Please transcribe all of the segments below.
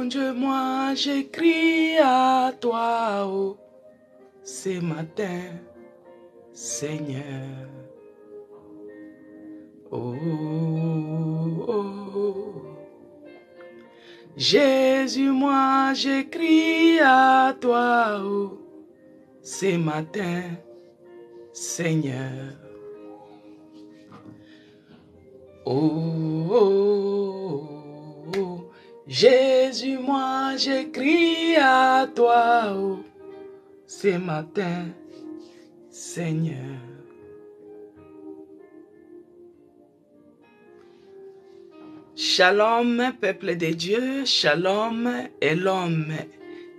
Dieu, moi j'écris à toi oh, ce matin, Seigneur. Oh, oh. Jésus, moi j'écris à toi oh, ce matin, Seigneur. Oh, oh, oh. Jésus, moi j'écris à toi oh, ce matin, Seigneur. Shalom, peuple de Dieu, shalom et l'homme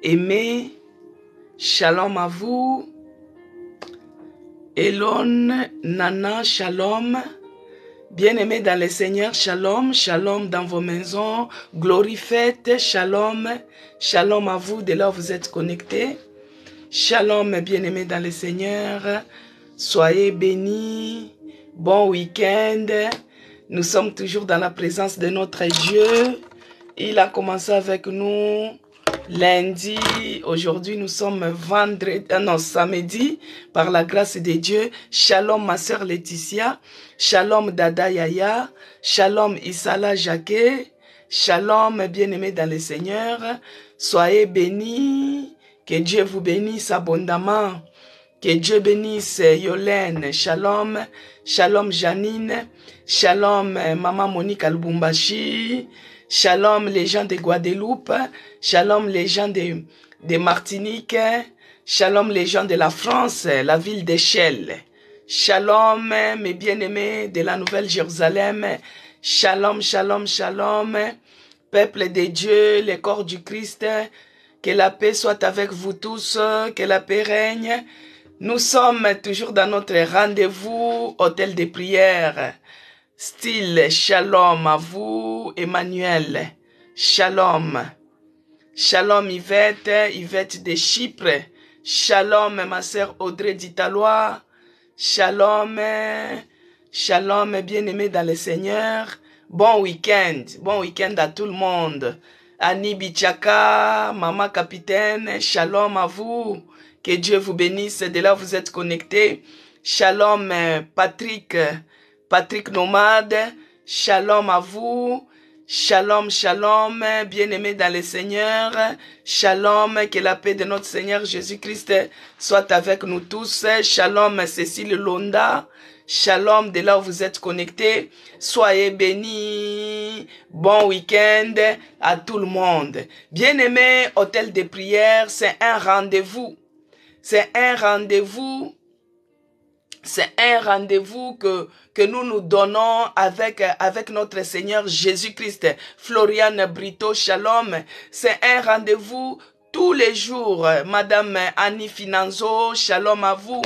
aimé, shalom à vous. Elon, Nana, shalom. Bien-aimés dans le Seigneur, shalom, shalom dans vos maisons, glorie fête, shalom, shalom à vous, dès là où vous êtes connectés. Shalom, bien-aimés dans le Seigneur, soyez bénis, bon week-end. Nous sommes toujours dans la présence de notre Dieu. Il a commencé avec nous lundi. Aujourd'hui, nous sommes samedi, par la grâce de Dieu. Shalom, ma sœur Laetitia. Shalom, Dada Yaya. Shalom, Isala Jacquet. Shalom, bien-aimés dans le Seigneur. Soyez bénis. Que Dieu vous bénisse abondamment. Que Dieu bénisse Yolène. Shalom. Shalom, Janine. Shalom, Maman Monique Albumbashi. Shalom, les gens de Guadeloupe. Shalom, les gens de Martinique. Shalom, les gens de la France, la ville d'Échelle. Shalom, mes bien-aimés de la Nouvelle-Jérusalem. Shalom, shalom, shalom. Peuple de Dieu, le corps du Christ. Que la paix soit avec vous tous. Que la paix règne. Nous sommes toujours dans notre rendez-vous, hôtel de prière. Style, shalom à vous, Emmanuel. Shalom. Shalom Yvette, Yvette de Chypre. Shalom ma sœur Audrey d'Italois. Shalom, shalom bien-aimés dans le Seigneur. Bon week-end à tout le monde. Annie Bichaka, Maman Capitaine, shalom à vous. Que Dieu vous bénisse, de là vous êtes connectés. Shalom Patrick Nomade, shalom à vous. Shalom, shalom, bien-aimés dans le Seigneur. Shalom, que la paix de notre Seigneur Jésus-Christ soit avec nous tous. Shalom, Cécile Londa. Shalom, de là où vous êtes connectés. Soyez bénis. Bon week-end à tout le monde. Bien-aimés, hôtel de prière, c'est un rendez-vous. C'est un rendez-vous. C'est un rendez-vous que nous nous donnons avec notre Seigneur Jésus-Christ. Floriane Brito, shalom. C'est un rendez-vous tous les jours. Madame Annie Finanzo, shalom à vous.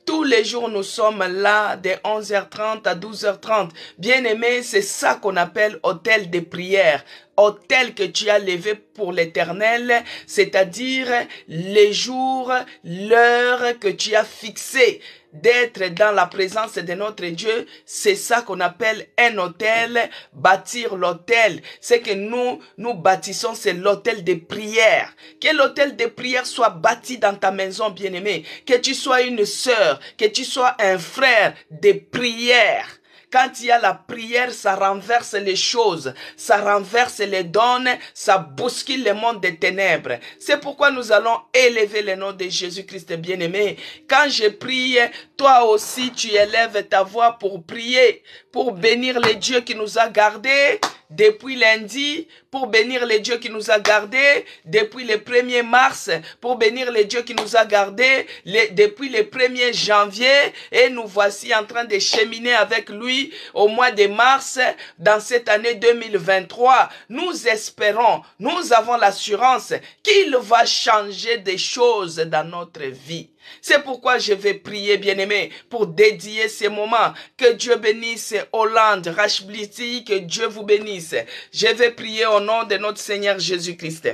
Tous les jours, nous sommes là de 11h30 à 12h30. Bien-aimés, c'est ça qu'on appelle hôtel de prière. Hôtel que tu as levé pour l'Éternel, c'est-à-dire les jours, l'heure que tu as fixé d'être dans la présence de notre Dieu. C'est ça qu'on appelle un hôtel, bâtir l'hôtel. C'est que nous bâtissons, c'est l'hôtel de prière. Que l'hôtel de prière soit bâti dans ta maison, bien-aimé. Que tu sois une sœur, que tu sois un frère de prière. Quand il y a la prière, ça renverse les choses, ça renverse les donnes, ça bouscule le monde des ténèbres. C'est pourquoi nous allons élever le nom de Jésus-Christ bien-aimé. Quand je prie, toi aussi tu élèves ta voix pour prier, pour bénir les dieux qui nous a gardés depuis lundi, pour bénir les dieux qui nous a gardés depuis le 1er mars, pour bénir les dieux qui nous a gardés depuis le 1er janvier, et nous voici en train de cheminer avec lui au mois de mars dans cette année 2023. Nous espérons, nous avons l'assurance qu'il va changer des choses dans notre vie. C'est pourquoi je vais prier, bien-aimé, pour dédier ces moments. Que Dieu bénisse Hollande, Rachbliti, que Dieu vous bénisse. Je vais prier au nom de notre Seigneur Jésus-Christ.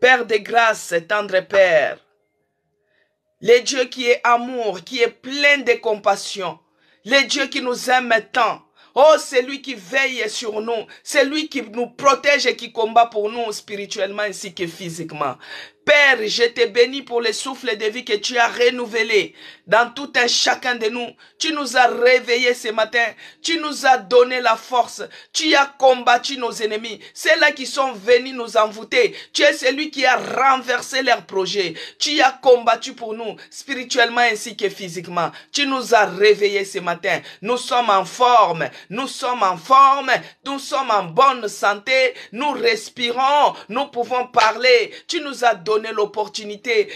Père de grâce, tendre Père, le Dieu qui est amour, qui est plein de compassion, le Dieu qui nous aime tant. Oh, c'est lui qui veille sur nous. C'est lui qui nous protège et qui combat pour nous spirituellement ainsi que physiquement. Père, je te bénis pour le souffle de vie que tu as renouvelé dans tout un chacun de nous. Tu nous as réveillés ce matin. Tu nous as donné la force. Tu as combattu nos ennemis. Ceux-là qui sont venus nous envoûter. Tu es celui qui a renversé leurs projets. Tu as combattu pour nous spirituellement ainsi que physiquement. Tu nous as réveillés ce matin. Nous sommes en forme. Nous sommes en forme. Nous sommes en bonne santé. Nous respirons. Nous pouvons parler. Tu nous as donné l'opportunité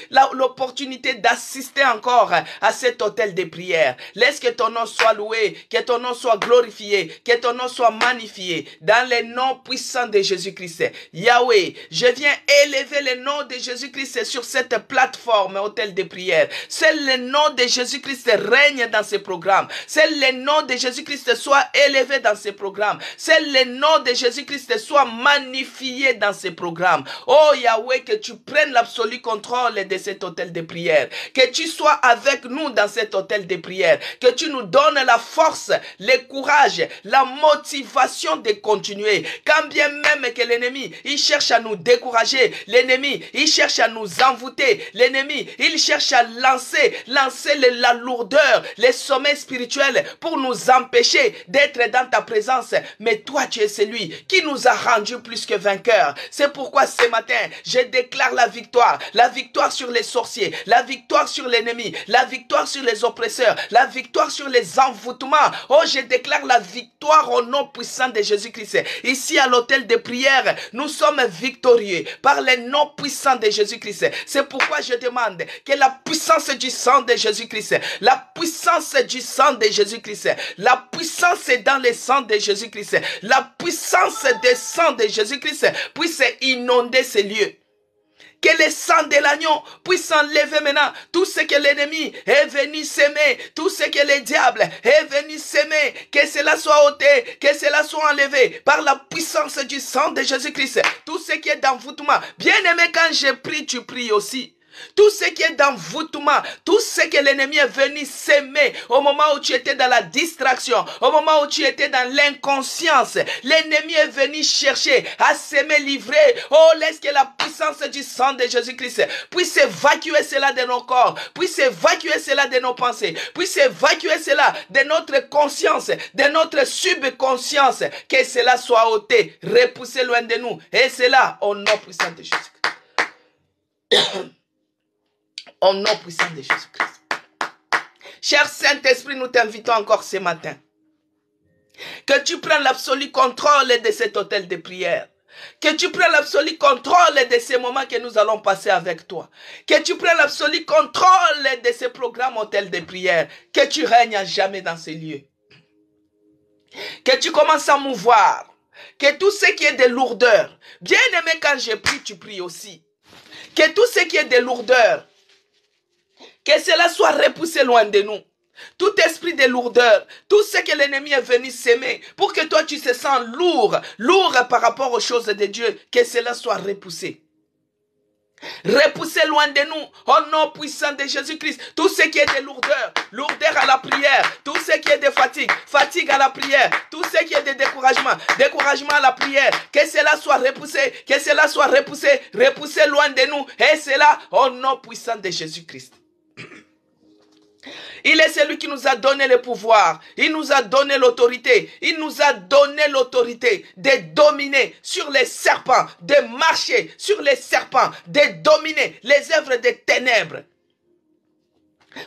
d'assister encore à cet hôtel de prière. Laisse que ton nom soit loué, que ton nom soit glorifié, que ton nom soit magnifié dans le nom puissant de Jésus-Christ. Yahweh, je viens élever le nom de Jésus-Christ sur cette plateforme hôtel de prière. C'est le nom de Jésus-Christ règne dans ce programme. C'est le nom de Jésus-Christ soit élevé dans ce programme. C'est le nom de Jésus-Christ soit magnifié dans ce programme. Oh Yahweh, que tu prennes l'absolu contrôle de cet hôtel de prière. Que tu sois avec nous dans cet hôtel de prière. Que tu nous donnes la force, le courage, la motivation de continuer. Quand bien même que l'ennemi, il cherche à nous décourager. L'ennemi, il cherche à nous envoûter. L'ennemi, il cherche à lancer la lourdeur, les sommets spirituels pour nous empêcher d'être dans ta présence. Mais toi, tu es celui qui nous a rendus plus que vainqueurs. C'est pourquoi ce matin, je déclare la victoire sur les sorciers, la victoire sur l'ennemi, la victoire sur les oppresseurs, la victoire sur les envoûtements. Oh, je déclare la victoire au nom puissant de Jésus-Christ. Ici à l'hôtel de prière, nous sommes victorieux par le nom puissant de Jésus-Christ. C'est pourquoi je demande que la puissance du sang de Jésus-Christ, la puissance du sang de Jésus-Christ, la puissance dans le sang de Jésus-Christ, la puissance des sang de Jésus-Christ puisse inonder ces lieux. Que le sang de l'agneau puisse enlever maintenant tout ce que l'ennemi est venu s'aimer, tout ce que le diable est venu s'aimer, que cela soit ôté, que cela soit enlevé par la puissance du sang de Jésus-Christ. Tout ce qui est d'envoûtement. Bien aimé, quand je prie, tu pries aussi. Tout ce qui est d'envoûtement, tout ce que l'ennemi est venu s'aimer au moment où tu étais dans la distraction, au moment où tu étais dans l'inconscience, l'ennemi est venu chercher à s'aimer livrer. Oh, laisse que la puissance du sang de Jésus-Christ puisse évacuer cela de nos corps, puisse évacuer cela de nos pensées, puisse évacuer cela de notre conscience, de notre subconscience, que cela soit ôté, repoussé loin de nous. Et cela au nom puissant de Jésus-Christ. Au nom puissant de Jésus-Christ. Cher Saint-Esprit, nous t'invitons encore ce matin. Que tu prennes l'absolu contrôle de cet hôtel de prière. Que tu prennes l'absolu contrôle de ces moments que nous allons passer avec toi. Que tu prennes l'absolu contrôle de ce programme hôtel de prière. Que tu règnes à jamais dans ces lieux. Que tu commences à mouvoir. Que tout ce qui est de lourdeur. Bien aimé, quand je prie, tu pries aussi. Que tout ce qui est de lourdeur, que cela soit repoussé loin de nous. Tout esprit de lourdeur, tout ce que l'ennemi est venu s'aimer, pour que toi tu te sens lourd par rapport aux choses de Dieu, que cela soit repoussé. Repoussé loin de nous, au nom puissant de Jésus-Christ, tout ce qui est de lourdeur, lourdeur à la prière, tout ce qui est de fatigue, fatigue à la prière, tout ce qui est de découragement, découragement à la prière, que cela soit repoussé, que cela soit repoussé, repoussé loin de nous, et cela au nom puissant de Jésus-Christ. Il est celui qui nous a donné le pouvoir. Il nous a donné l'autorité. Il nous a donné l'autorité de dominer sur les serpents, de marcher sur les serpents, de dominer les œuvres des ténèbres.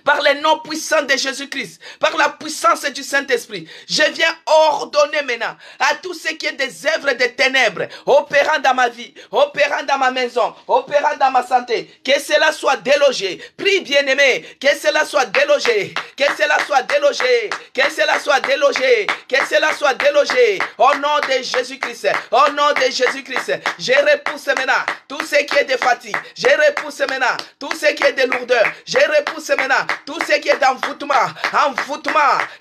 Par le nom puissant de Jésus-Christ, par la puissance du Saint-Esprit, je viens ordonner maintenant à tout ce qui est des œuvres des ténèbres, opérant dans ma vie, opérant dans ma maison, opérant dans ma santé, que cela soit délogé. Prie bien-aimé, que cela soit délogé, que cela soit délogé, que cela soit délogé, que cela soit délogé. Au nom de Jésus-Christ, au nom de Jésus-Christ, je repousse maintenant tout ce qui est de fatigue, je repousse maintenant tout ce qui est de lourdeur, je repousse maintenant tout ce qui est d'envoûtement,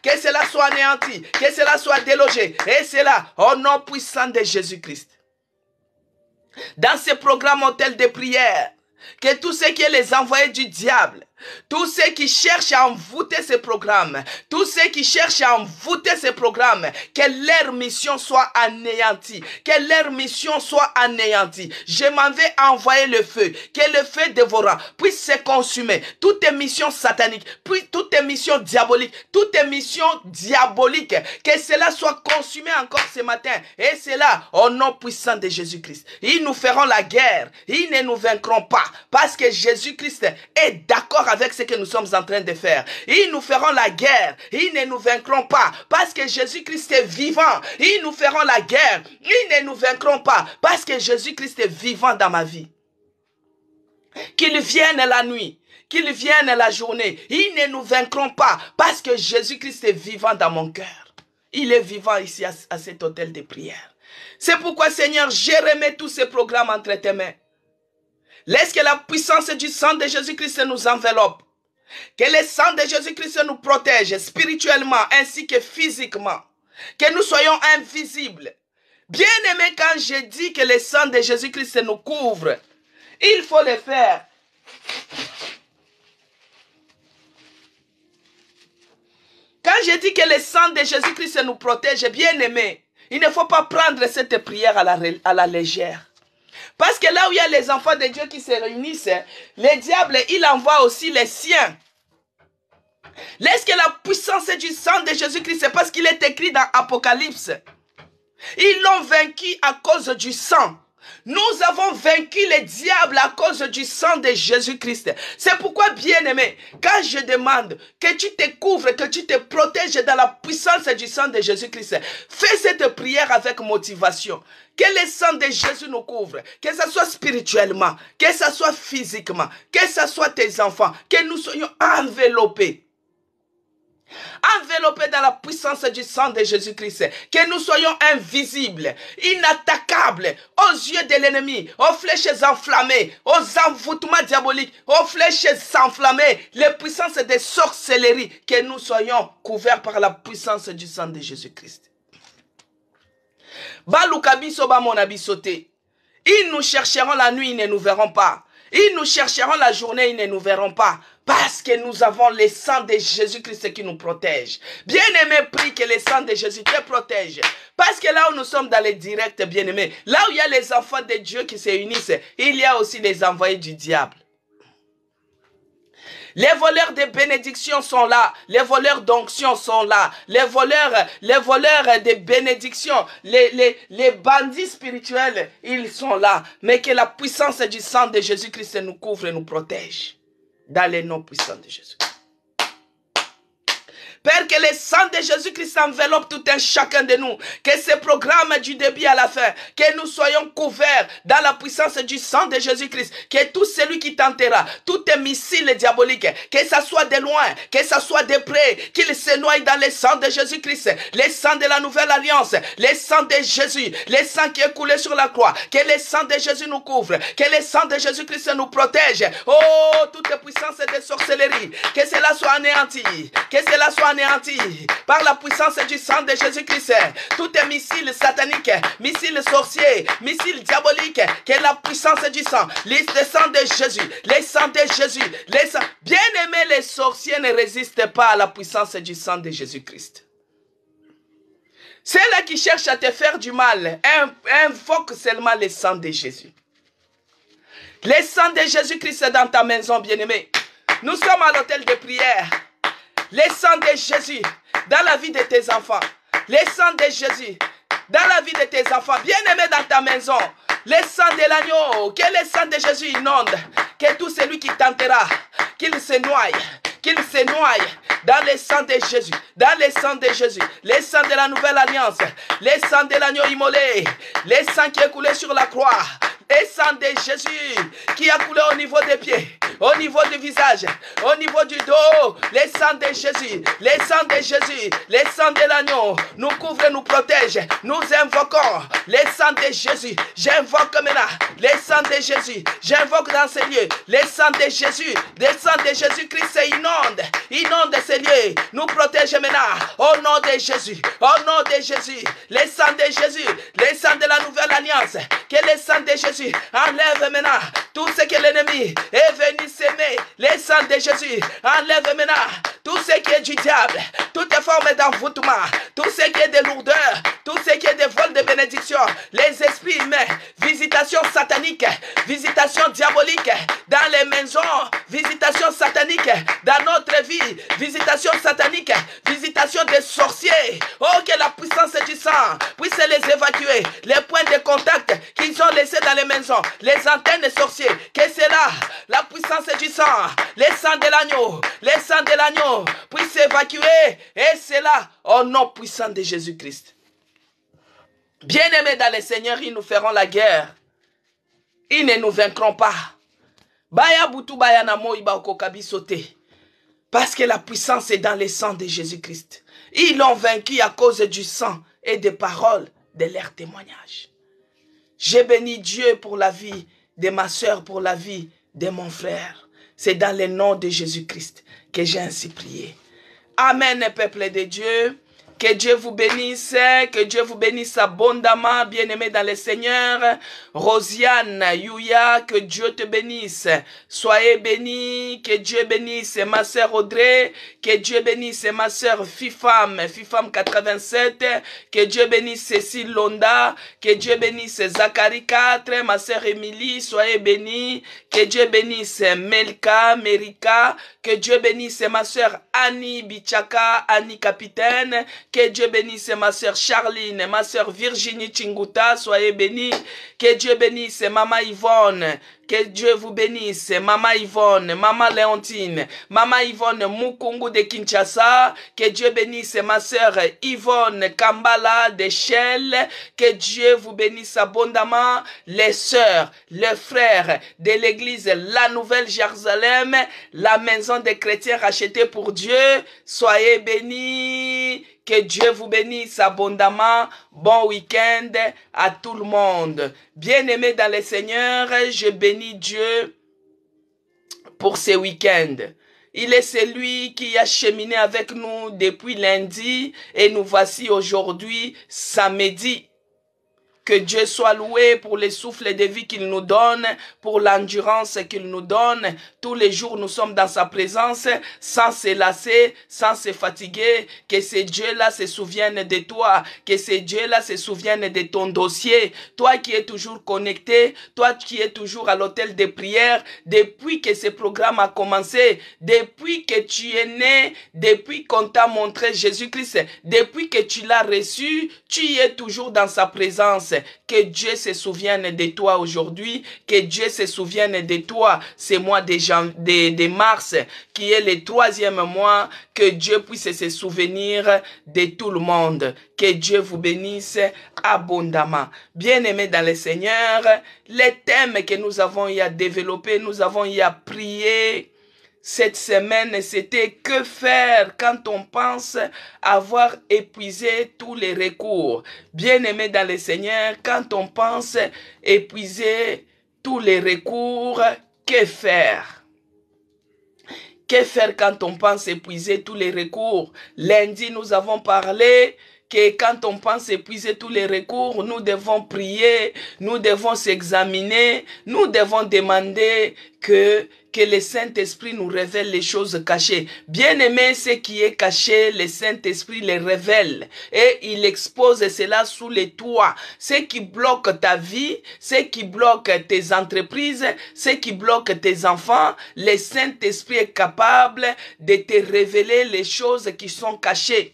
que cela soit anéanti, que cela soit délogé, et cela au nom puissant de Jésus-Christ. Dans ce programme hôtel de prière, que tout ce qui est les envoyés du diable, Tous ceux qui cherchent à envoûter ces programmes, tous ceux qui cherchent à envoûter ces programmes, que leur mission soit anéantie, que leur mission soit anéantie. Je m'en vais envoyer le feu, que le feu dévorant puisse se consumer. Toutes tes missions sataniques, puis toutes tes missions diaboliques, toutes tes missions diaboliques, que cela soit consumé encore ce matin. Et cela au nom puissant de Jésus-Christ. Ils nous feront la guerre, ils ne nous vaincront pas, parce que Jésus-Christ est d'accord avec ce que nous sommes en train de faire. Ils nous feront la guerre, ils ne nous vaincront pas, parce que Jésus-Christ est vivant. Ils nous feront la guerre, ils ne nous vaincront pas, parce que Jésus-Christ est vivant dans ma vie. Qu'ils viennent la nuit, qu'ils viennent la journée, ils ne nous vaincront pas, parce que Jésus-Christ est vivant dans mon cœur. Il est vivant ici à cet hôtel de prière. C'est pourquoi, Seigneur, je remets tous ces programmes entre tes mains. Laisse que la puissance du sang de Jésus-Christ nous enveloppe. Que le sang de Jésus-Christ nous protège spirituellement ainsi que physiquement. Que nous soyons invisibles. Bien aimé, quand je dis que le sang de Jésus-Christ nous couvre, il faut le faire. Quand je dis que le sang de Jésus-Christ nous protège, bien aimé, il ne faut pas prendre cette prière à la légère. Parce que là où il y a les enfants de Dieu qui se réunissent, le diable, il envoie aussi les siens. Laisse que la puissance du sang de Jésus-Christ, c'est parce qu'il est écrit dans Apocalypse. Ils l'ont vaincu à cause du sang. Nous avons vaincu les diables à cause du sang de Jésus-Christ. C'est pourquoi, bien-aimé, quand je demande que tu te couvres, que tu te protèges dans la puissance du sang de Jésus-Christ, fais cette prière avec motivation. Que le sang de Jésus nous couvre, que ce soit spirituellement, que ce soit physiquement, que ce soit tes enfants, que nous soyons enveloppés. Enveloppés dans la puissance du sang de Jésus-Christ, que nous soyons invisibles, inattaquables aux yeux de l'ennemi, aux flèches enflammées, aux envoûtements diaboliques, aux flèches enflammées, les puissances de sorcellerie, que nous soyons couverts par la puissance du sang de Jésus-Christ. Ils nous chercheront la nuit, ils ne nous verront pas. Ils nous chercheront la journée, ils ne nous verront pas. Parce que nous avons le sang de Jésus-Christ qui nous protège. Bien-aimé, prie que le sang de Jésus te protège. Parce que là où nous sommes dans les directs, bien-aimé, là où il y a les enfants de Dieu qui se réunissent, il y a aussi les envoyés du diable. Les voleurs de bénédiction sont là. Les voleurs d'onction sont là. Les voleurs de bénédiction, les bandits spirituels, ils sont là. Mais que la puissance du sang de Jésus-Christ nous couvre et nous protège. Dans les noms puissants de Jésus. Père, que le sang de Jésus-Christ enveloppe tout un chacun de nous. Que ce programme du début à la fin, que nous soyons couverts dans la puissance du sang de Jésus-Christ. Que tout celui qui tentera, tout un missile diabolique, que ça soit de loin, que ça soit de près, qu'il se noie dans le sang de Jésus-Christ. Le sang de la nouvelle alliance, le sang de Jésus, le sang qui est coulé sur la croix. Que le sang de Jésus nous couvre, que le sang de Jésus-Christ nous protège. Oh, toute puissance de sorcellerie, que cela soit anéanti, que cela soit anéanti par la puissance du sang de Jésus-Christ. Tout est missile satanique, missile sorcier, missile diabolique, que la puissance du sang, le sang de Jésus, le sang de Jésus, le sang. Bien aimé, les sorciers ne résistent pas à la puissance du sang de Jésus-Christ. Ceux-là qui cherchent à te faire du mal, invoquent seulement le sang de Jésus. Le sang de Jésus-Christ dans ta maison, bien-aimé. Nous sommes à l'hôtel de prière. Le sang de Jésus dans la vie de tes enfants. Le sang de Jésus dans la vie de tes enfants. Bien-aimé dans ta maison. Le sang de l'agneau. Que le sang de Jésus inonde. Que tout celui qui tentera, qu'il se noie. Qu'il se noie dans le sang de Jésus. Dans le sang de Jésus. Le sang de la nouvelle alliance. Le sang de l'agneau immolé. Le sang qui est coulé sur la croix. Le sang de Jésus qui a coulé au niveau des pieds, au niveau du visage, au niveau du dos. Le sang sang de Jésus, le sang de Jésus, le sang de l'agneau, nous couvre, nous protège. Nous invoquons le sang de Jésus. J'invoque maintenant le sang de Jésus. J'invoque dans ces lieux le sang de Jésus. Le sang de Jésus-Christ inonde ces lieux. Nous protège maintenant au nom de Jésus. Au nom de Jésus, le sang de Jésus, le sang de la nouvelle alliance. Que le sang de Jésus enlève maintenant tout ce que l'ennemi est venu s'aimer. Le sang de Jésus enlève maintenant tout ce qui est du diable, toute forme d'envoûtement, tout ce qui est de lourdeur, tout ce qui est de vol de bénédiction, les esprits humains, visitation satanique, visitation diabolique dans les maisons, visitation satanique dans notre vie, visitation satanique, visitation des sorciers. Oh, que la puissance du sang puisse les évacuer, les points de contact qu'ils ont laissés dans les maisons, les antennes des sorciers, que c'est là la puissance du sang, le sang de l'agneau, le sang de l'agneau puisse évacuer, et c'est là au nom puissant de Jésus-Christ. Bien-aimés dans le Seigneur, ils nous feront la guerre. Ils ne nous vaincront pas. Baya butu baya namo iba okokabi sauter. Parce que la puissance est dans le sang de Jésus-Christ. Ils l'ont vaincu à cause du sang et des paroles de leur témoignage. J'ai béni Dieu pour la vie de ma soeur, pour la vie de mon frère. C'est dans le nom de Jésus-Christ que j'ai ainsi prié. Amen, peuple de Dieu. Que Dieu vous bénisse, que Dieu vous bénisse abondamment, bien-aimés dans le Seigneur. Rosiane, Yuya, que Dieu te bénisse. Soyez bénis, que Dieu bénisse ma sœur Audrey, que Dieu bénisse ma sœur Fifam 87, que Dieu bénisse Cécile Londa, que Dieu bénisse Zachary 4, ma sœur Émilie, soyez bénis, que Dieu bénisse Melka, Merika, que Dieu bénisse ma sœur Annie Bichaka, Annie Capitaine, que Dieu bénisse ma sœur Charline, ma sœur Virginie Chinguta, soyez bénis. Que Dieu bénisse Maman Yvonne. Que Dieu vous bénisse, Maman Yvonne, Maman Léontine, Maman Yvonne Mukungu de Kinshasa. Que Dieu bénisse ma sœur Yvonne Kambala de Shell. Que Dieu vous bénisse abondamment, les sœurs, les frères de l'église La Nouvelle Jérusalem, la maison des chrétiens rachetée pour Dieu. Soyez bénis. Que Dieu vous bénisse abondamment. Bon week-end à tout le monde. Bien-aimés dans le Seigneur, je bénis Dieu pour ce week-end. Il est celui qui a cheminé avec nous depuis lundi et nous voici aujourd'hui samedi. Que Dieu soit loué pour les souffles de vie qu'il nous donne, pour l'endurance qu'il nous donne. Tous les jours, nous sommes dans sa présence, sans se lasser, sans se fatiguer. Que ce Dieu-là se souvienne de toi, que ce Dieu-là se souvienne de ton dossier. Toi qui es toujours connecté, toi qui es toujours à l'hôtel de prière, depuis que ce programme a commencé, depuis que tu es né, depuis qu'on t'a montré Jésus-Christ, depuis que tu l'as reçu, tu es toujours dans sa présence. Que Dieu se souvienne de toi aujourd'hui, que Dieu se souvienne de toi ce mois de mars, qui est le 3e mois, que Dieu puisse se souvenir de tout le monde. Que Dieu vous bénisse abondamment. Bien-aimés dans le Seigneur, les thèmes que nous avons y à développer, nous avons y à prier. Cette semaine, c'était que faire quand on pense avoir épuisé tous les recours. Bien-aimés dans le Seigneur, quand on pense épuiser tous les recours, que faire? Que faire quand on pense épuiser tous les recours? Lundi, nous avons parlé que quand on pense épuiser tous les recours, nous devons prier, nous devons s'examiner, nous devons demander que le Saint-Esprit nous révèle les choses cachées. Bien-aimé, ce qui est caché, le Saint-Esprit les révèle. Et il expose cela sous les toits. Ce qui bloque ta vie, ce qui bloque tes entreprises, ce qui bloque tes enfants, le Saint-Esprit est capable de te révéler les choses qui sont cachées.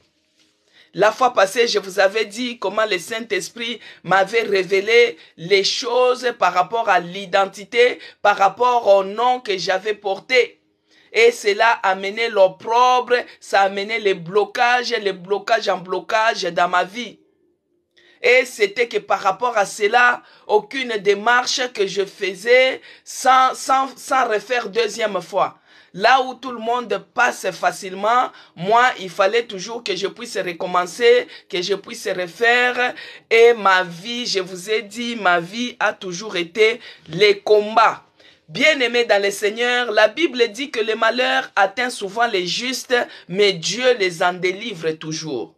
La fois passée, je vous avais dit comment le Saint-Esprit m'avait révélé les choses par rapport à l'identité, par rapport au nom que j'avais porté. Et cela a amené l'opprobre, ça a amené les blocages en blocage dans ma vie. Et c'était que par rapport à cela, aucune démarche que je faisais sans refaire deuxième fois. Là où tout le monde passe facilement, moi, il fallait toujours que je puisse recommencer, que je puisse refaire. Et ma vie, je vous ai dit, ma vie a toujours été les combats. Bien-aimés dans le Seigneur, la Bible dit que le malheur atteint souvent les justes, mais Dieu les en délivre toujours.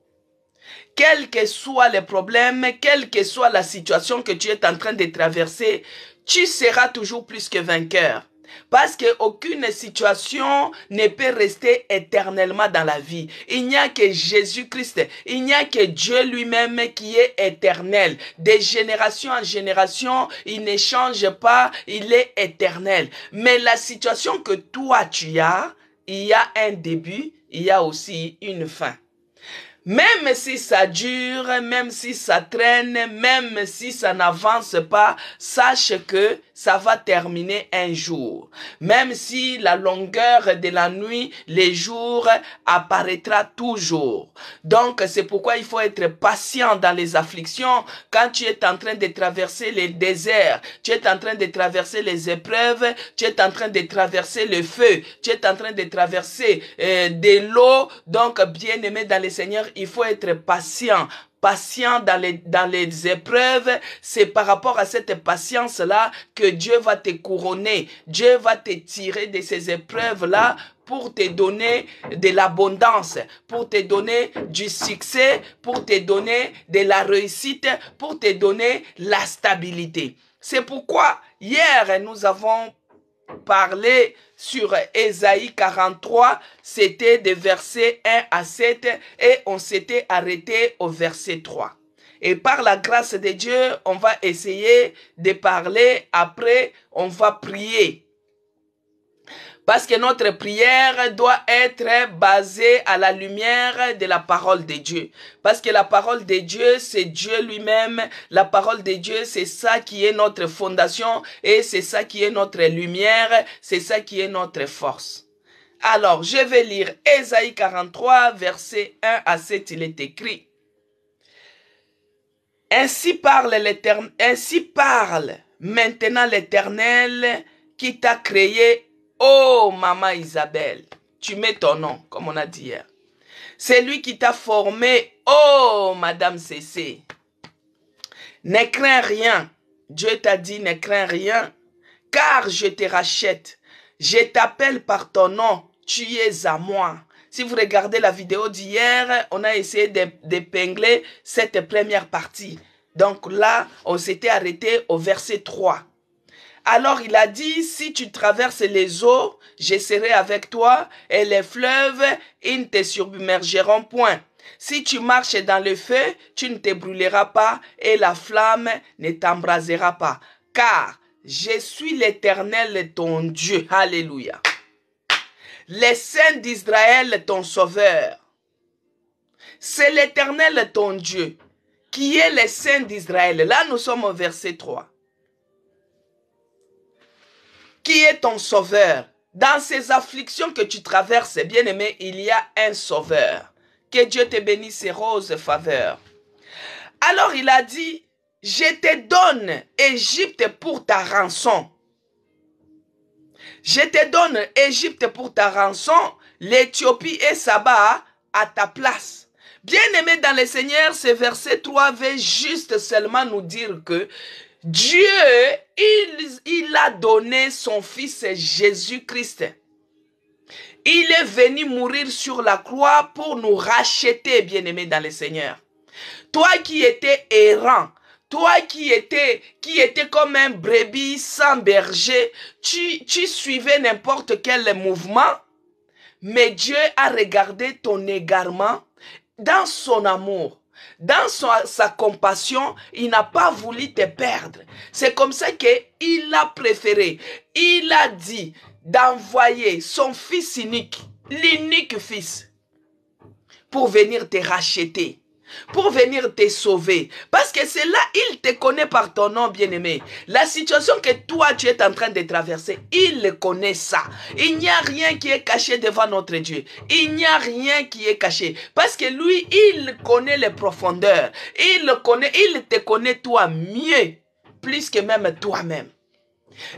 Quel que soit le problème, quelle que soit la situation que tu es en train de traverser, tu seras toujours plus que vainqueur. Parce qu'aucune situation ne peut rester éternellement dans la vie. Il n'y a que Jésus-Christ, il n'y a que Dieu lui-même qui est éternel. De génération en génération, il ne change pas, il est éternel. Mais la situation que toi tu as, il y a un début, il y a aussi une fin. Même si ça dure, même si ça traîne, même si ça n'avance pas, sache que ça va terminer un jour. Même si la longueur de la nuit, les jours apparaîtra toujours. Donc, c'est pourquoi il faut être patient dans les afflictions. Quand tu es en train de traverser les déserts, tu es en train de traverser les épreuves, tu es en train de traverser le feu, tu es en train de traverser de l'eau. Donc, bien-aimé dans le Seigneur, il faut être patient. Patient dans les épreuves, c'est par rapport à cette patience-là que Dieu va te couronner. Dieu va te tirer de ces épreuves-là pour te donner de l'abondance, pour te donner du succès, pour te donner de la réussite, pour te donner la stabilité. C'est pourquoi hier nous avons parlé sur Ésaïe 43, c'était des versets 1 à 7 et on s'était arrêté au verset 3. Et par la grâce de Dieu, on va essayer de parler, après on va prier. Parce que notre prière doit être basée à la lumière de la parole de Dieu. Parce que la parole de Dieu, c'est Dieu lui-même. La parole de Dieu, c'est ça qui est notre fondation et c'est ça qui est notre lumière, c'est ça qui est notre force. Alors, je vais lire Ésaïe 43, versets 1 à 7, il est écrit. Ainsi parle maintenant l'Éternel qui t'a créé. Oh, maman Isabelle, tu mets ton nom, comme on a dit hier. C'est lui qui t'a formé. Oh, madame Cécé. Ne crains rien. Dieu t'a dit, ne crains rien, car je te rachète. Je t'appelle par ton nom. Tu es à moi. Si vous regardez la vidéo d'hier, on a essayé d'épingler cette première partie. Donc là, on s'était arrêté au verset 3. Alors il a dit, si tu traverses les eaux, je serai avec toi, et les fleuves, ils ne te submergeront point. Si tu marches dans le feu, tu ne te brûleras pas, et la flamme ne t'embrasera pas. Car je suis l'Éternel, ton Dieu. Alléluia. Les saints d'Israël, ton sauveur. C'est l'Éternel, ton Dieu, qui est les saints d'Israël. Là, nous sommes au verset 3. Qui est ton sauveur? Dans ces afflictions que tu traverses, bien-aimé, il y a un sauveur. Que Dieu te bénisse et rose faveur. Alors il a dit, je te donne Égypte pour ta rançon. Je te donne Égypte pour ta rançon, l'Éthiopie et Saba à ta place. Bien-aimé dans le Seigneur, ce verset 3 veut juste seulement nous dire que Dieu, il a donné son fils Jésus-Christ. Il est venu mourir sur la croix pour nous racheter, bien-aimés dans le Seigneur. Toi qui étais errant, toi qui étais comme un brebis sans berger, tu suivais n'importe quel mouvement, mais Dieu a regardé ton égarement dans son amour. Dans sa compassion, il n'a pas voulu te perdre. C'est comme ça qu'il a préféré. Il a dit d'envoyer son fils unique, l'unique fils, pour venir te racheter, pour venir te sauver. Parce que c'est là, il te connaît par ton nom, bien-aimé. La situation que toi, tu es en train de traverser, il le connaît ça. Il n'y a rien qui est caché devant notre Dieu. Il n'y a rien qui est caché. Parce que lui, il connaît les profondeurs. Il te connaît toi mieux, plus que même toi-même.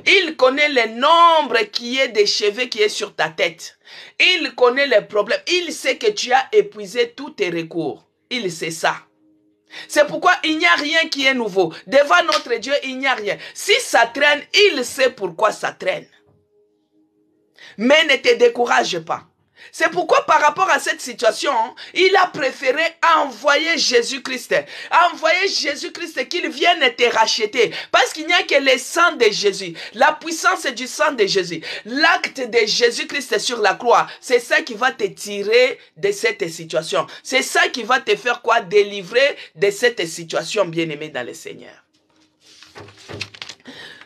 Il connaît le nombre qui est des cheveux qui est sur ta tête. Il connaît les problèmes. Il sait que tu as épuisé tous tes recours. Il sait ça. C'est pourquoi il n'y a rien qui est nouveau. Devant notre Dieu, il n'y a rien. Si ça traîne, il sait pourquoi ça traîne. Mais ne te décourage pas. C'est pourquoi par rapport à cette situation, il a préféré envoyer Jésus-Christ. Envoyer Jésus-Christ qu'il vienne te racheter. Parce qu'il n'y a que le sang de Jésus. La puissance du sang de Jésus. L'acte de Jésus-Christ sur la croix. C'est ça qui va te tirer de cette situation. C'est ça qui va te faire quoi? Délivrer de cette situation, bien-aimé dans le Seigneur.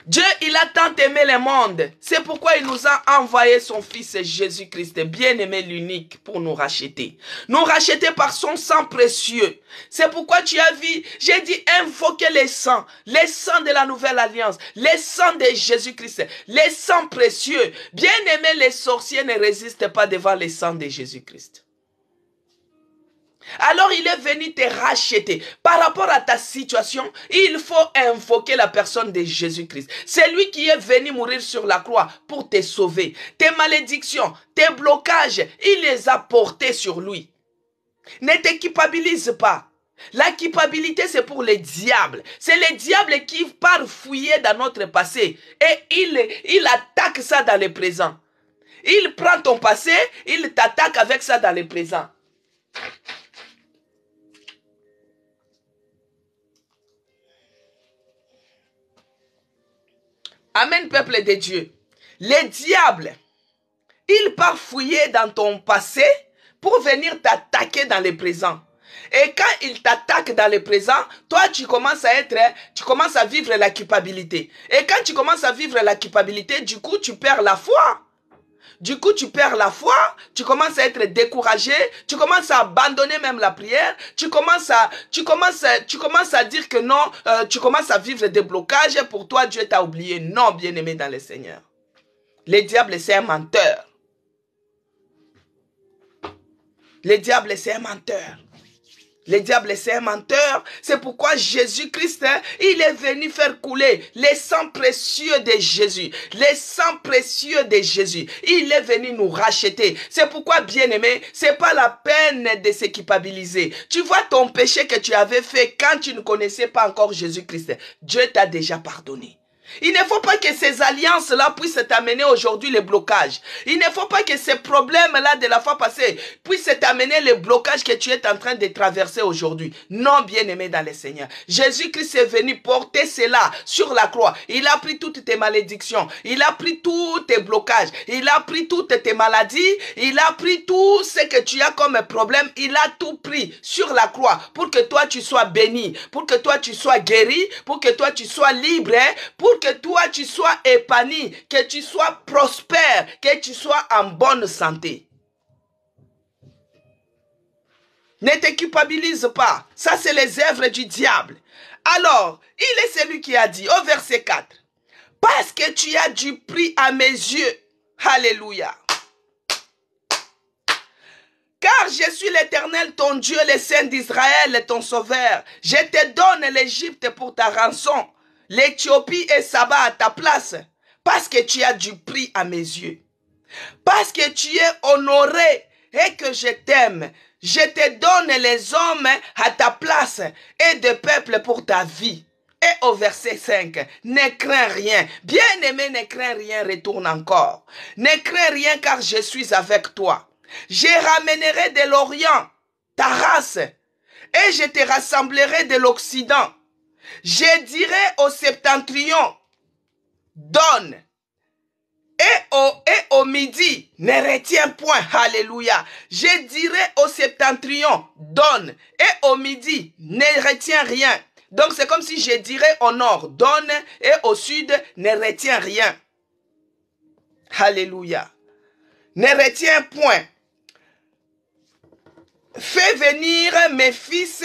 Dieu, il a tant aimé le monde. C'est pourquoi il nous a envoyé son Fils Jésus-Christ, bien-aimé l'unique, pour nous racheter. Nous racheter par son sang précieux. C'est pourquoi tu as vu, j'ai dit invoquer les sangs de la nouvelle alliance, les sangs de Jésus-Christ, les sangs précieux. Bien-aimé, les sorciers ne résistent pas devant les sangs de Jésus-Christ. Alors il est venu te racheter. Par rapport à ta situation, il faut invoquer la personne de Jésus-Christ. C'est lui qui est venu mourir sur la croix pour te sauver. Tes malédictions, tes blocages, il les a portés sur lui. Ne te culpabilise pas. La culpabilité, c'est pour les diables. C'est les diables qui partent fouiller dans notre passé. Et il attaque ça dans le présent. Il prend ton passé, il t'attaque avec ça dans le présent. Amen, peuple de Dieu. Les diables, ils partent fouiller dans ton passé pour venir t'attaquer dans le présent. Et quand ils t'attaquent dans le présent, toi tu commences à vivre la culpabilité. Et quand tu commences à vivre la culpabilité, du coup tu perds la foi. Du coup, tu perds la foi, tu commences à être découragé, tu commences à abandonner même la prière, tu commences à dire que non, tu commences à vivre des blocages, pour toi Dieu t'a oublié. Non, bien-aimé dans le Seigneur. Le diable, c'est un menteur. Le diable, c'est un menteur. Le diable, c'est un menteur. C'est pourquoi Jésus-Christ, il est venu faire couler les sangs précieux de Jésus. Les sangs précieux de Jésus. Il est venu nous racheter. C'est pourquoi, bien-aimé, c'est pas la peine de se culpabiliser. Tu vois ton péché que tu avais fait quand tu ne connaissais pas encore Jésus-Christ. Dieu t'a déjà pardonné. Il ne faut pas que ces alliances-là puissent t'amener aujourd'hui les blocages. Il ne faut pas que ces problèmes-là de la fois passée puissent t'amener les blocages que tu es en train de traverser aujourd'hui. Non, bien-aimé dans le Seigneur. Jésus-Christ est venu porter cela sur la croix. Il a pris toutes tes malédictions. Il a pris tous tes blocages. Il a pris toutes tes maladies. Il a pris tout ce que tu as comme problème. Il a tout pris sur la croix pour que toi tu sois béni, pour que toi tu sois guéri, pour que toi tu sois libre, pour que toi tu sois épanoui, que tu sois prospère, que tu sois en bonne santé. Ne te culpabilise pas. Ça, c'est les œuvres du diable. Alors, il est celui qui a dit au verset 4, « Parce que tu as du prix à mes yeux. » Alléluia. « Car je suis l'Éternel, ton Dieu, le Saint d'Israël, ton sauveur. Je te donne l'Égypte pour ta rançon, l'Éthiopie et Saba à ta place, parce que tu as du prix à mes yeux. Parce que tu es honoré et que je t'aime, je te donne les hommes à ta place et des peuples pour ta vie. » Et au verset 5, ne crains rien. Bien-aimé, ne crains rien, retourne encore. Ne crains rien car je suis avec toi. Je ramènerai de l'Orient ta race et je te rassemblerai de l'Occident. Je dirai au septentrion, donne. Et au midi, ne retiens point. Alléluia. Je dirai au septentrion, donne. Et au midi, ne retiens rien. Donc c'est comme si je dirais au nord, donne. Et au sud, ne retiens rien. Alléluia. Ne retiens point. Fais venir mes fils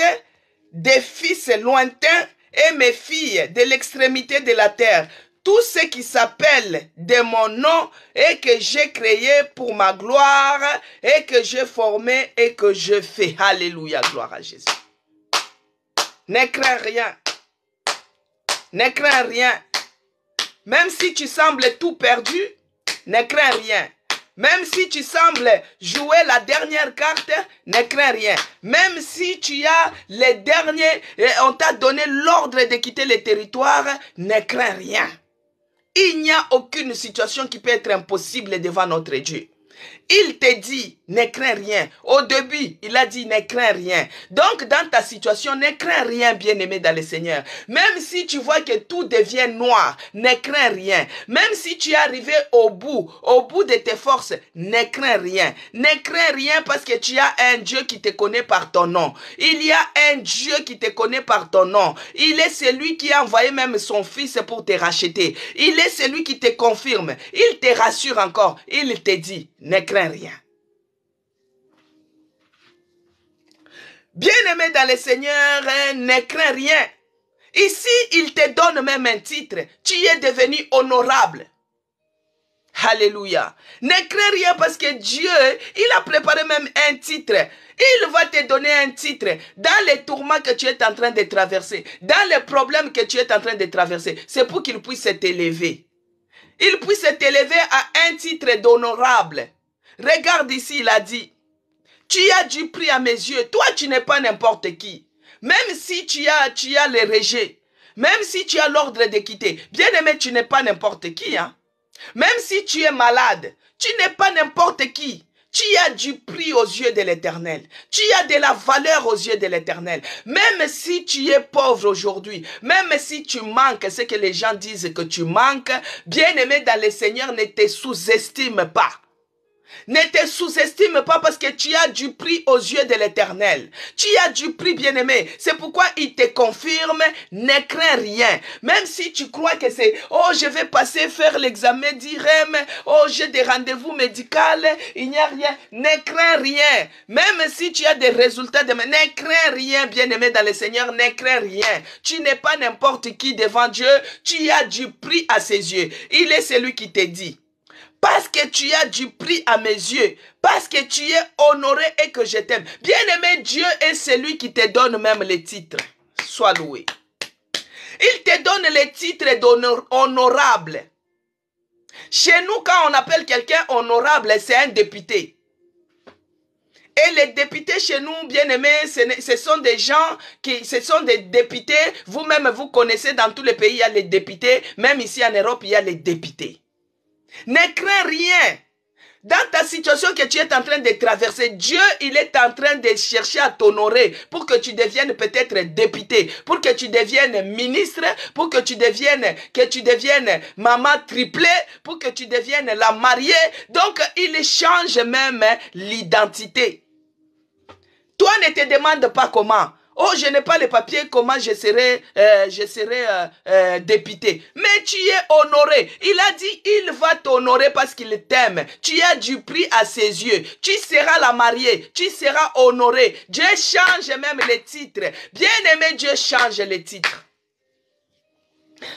des fils lointains et mes filles de l'extrémité de la terre. Tous ceux qui s'appellent de mon nom et que j'ai créé pour ma gloire et que j'ai formé et que je fais. Alléluia, gloire à Jésus. Ne crains rien. Ne crains rien. Même si tu sembles tout perdu, ne crains rien. Même si tu sembles jouer la dernière carte, ne crains rien. Même si tu as les derniers, on t'a donné l'ordre de quitter le territoire, ne crains rien. Il n'y a aucune situation qui peut être impossible devant notre Dieu. Il te dit, ne crains rien. Au début, il a dit, ne crains rien. Donc, dans ta situation, ne crains rien, bien-aimé dans le Seigneur. Même si tu vois que tout devient noir, ne crains rien. Même si tu es arrivé au bout de tes forces, ne crains rien. Ne crains rien parce que tu as un Dieu qui te connaît par ton nom. Il y a un Dieu qui te connaît par ton nom. Il est celui qui a envoyé même son fils pour te racheter. Il est celui qui te confirme. Il te rassure encore. Il te dit, ne crains rien. Bien-aimé dans le Seigneur, ne crains rien. Ici, il te donne même un titre. Tu es devenu honorable. Alléluia. Ne crains rien parce que Dieu, il a préparé même un titre. Il va te donner un titre dans les tourments que tu es en train de traverser, dans les problèmes que tu es en train de traverser. C'est pour qu'il puisse t'élever. Il puisse t'élever à un titre d'honorable. Regarde ici, il a dit, tu as du prix à mes yeux. Toi, tu n'es pas n'importe qui. Même si tu as le rejet, même si tu as l'ordre de quitter, bien aimé, tu n'es pas n'importe qui. Hein? Même si tu es malade, tu n'es pas n'importe qui. Tu as du prix aux yeux de l'Éternel. Tu as de la valeur aux yeux de l'Éternel. Même si tu es pauvre aujourd'hui, même si tu manques ce que les gens disent que tu manques, bien aimé dans le Seigneur, ne te sous-estime pas. Ne te sous-estime pas parce que tu as du prix aux yeux de l'Éternel. Tu as du prix, bien-aimé. C'est pourquoi il te confirme, ne crains rien. Même si tu crois que c'est, oh, je vais passer faire l'examen d'IREM, oh, j'ai des rendez-vous médicaux, il n'y a rien. Ne crains rien. Même si tu as des résultats demain, ne crains rien, bien-aimé dans le Seigneur, ne crains rien. Tu n'es pas n'importe qui devant Dieu. Tu as du prix à ses yeux. Il est celui qui te dit. Parce que tu as du prix à mes yeux, parce que tu es honoré et que je t'aime. Bien-aimé, Dieu est celui qui te donne même les titres. Sois loué. Il te donne les titres d'honorable. Chez nous, quand on appelle quelqu'un honorable, c'est un député. Et les députés chez nous, bien-aimés, ce sont des gens ce sont des députés. Vous-même, vous connaissez dans tous les pays, il y a les députés. Même ici en Europe, il y a les députés. Ne crains rien. Dans ta situation que tu es en train de traverser, Dieu, il est en train de chercher à t'honorer pour que tu deviennes peut-être député, pour que tu deviennes ministre, pour que tu deviennes maman triplée, pour que tu deviennes la mariée. Donc, il change même l'identité. Toi, ne te demande pas comment. Oh, je n'ai pas les papiers, comment je serai député. Mais tu es honoré. Il a dit, il va t'honorer parce qu'il t'aime. Tu as du prix à ses yeux. Tu seras la mariée. Tu seras honoré. Dieu change même les titres. Bien-aimé, Dieu change les titres.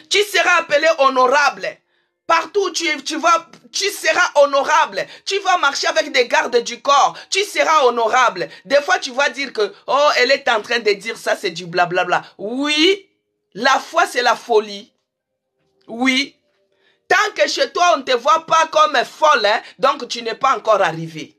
Tu seras appelé honorable. Partout où tu seras honorable. Tu vas marcher avec des gardes du corps. Tu seras honorable. Des fois, tu vas dire que, oh, elle est en train de dire ça, c'est du blablabla. Oui, la foi, c'est la folie. Oui. Tant que chez toi, on ne te voit pas comme folle, hein, donc tu n'es pas encore arrivé.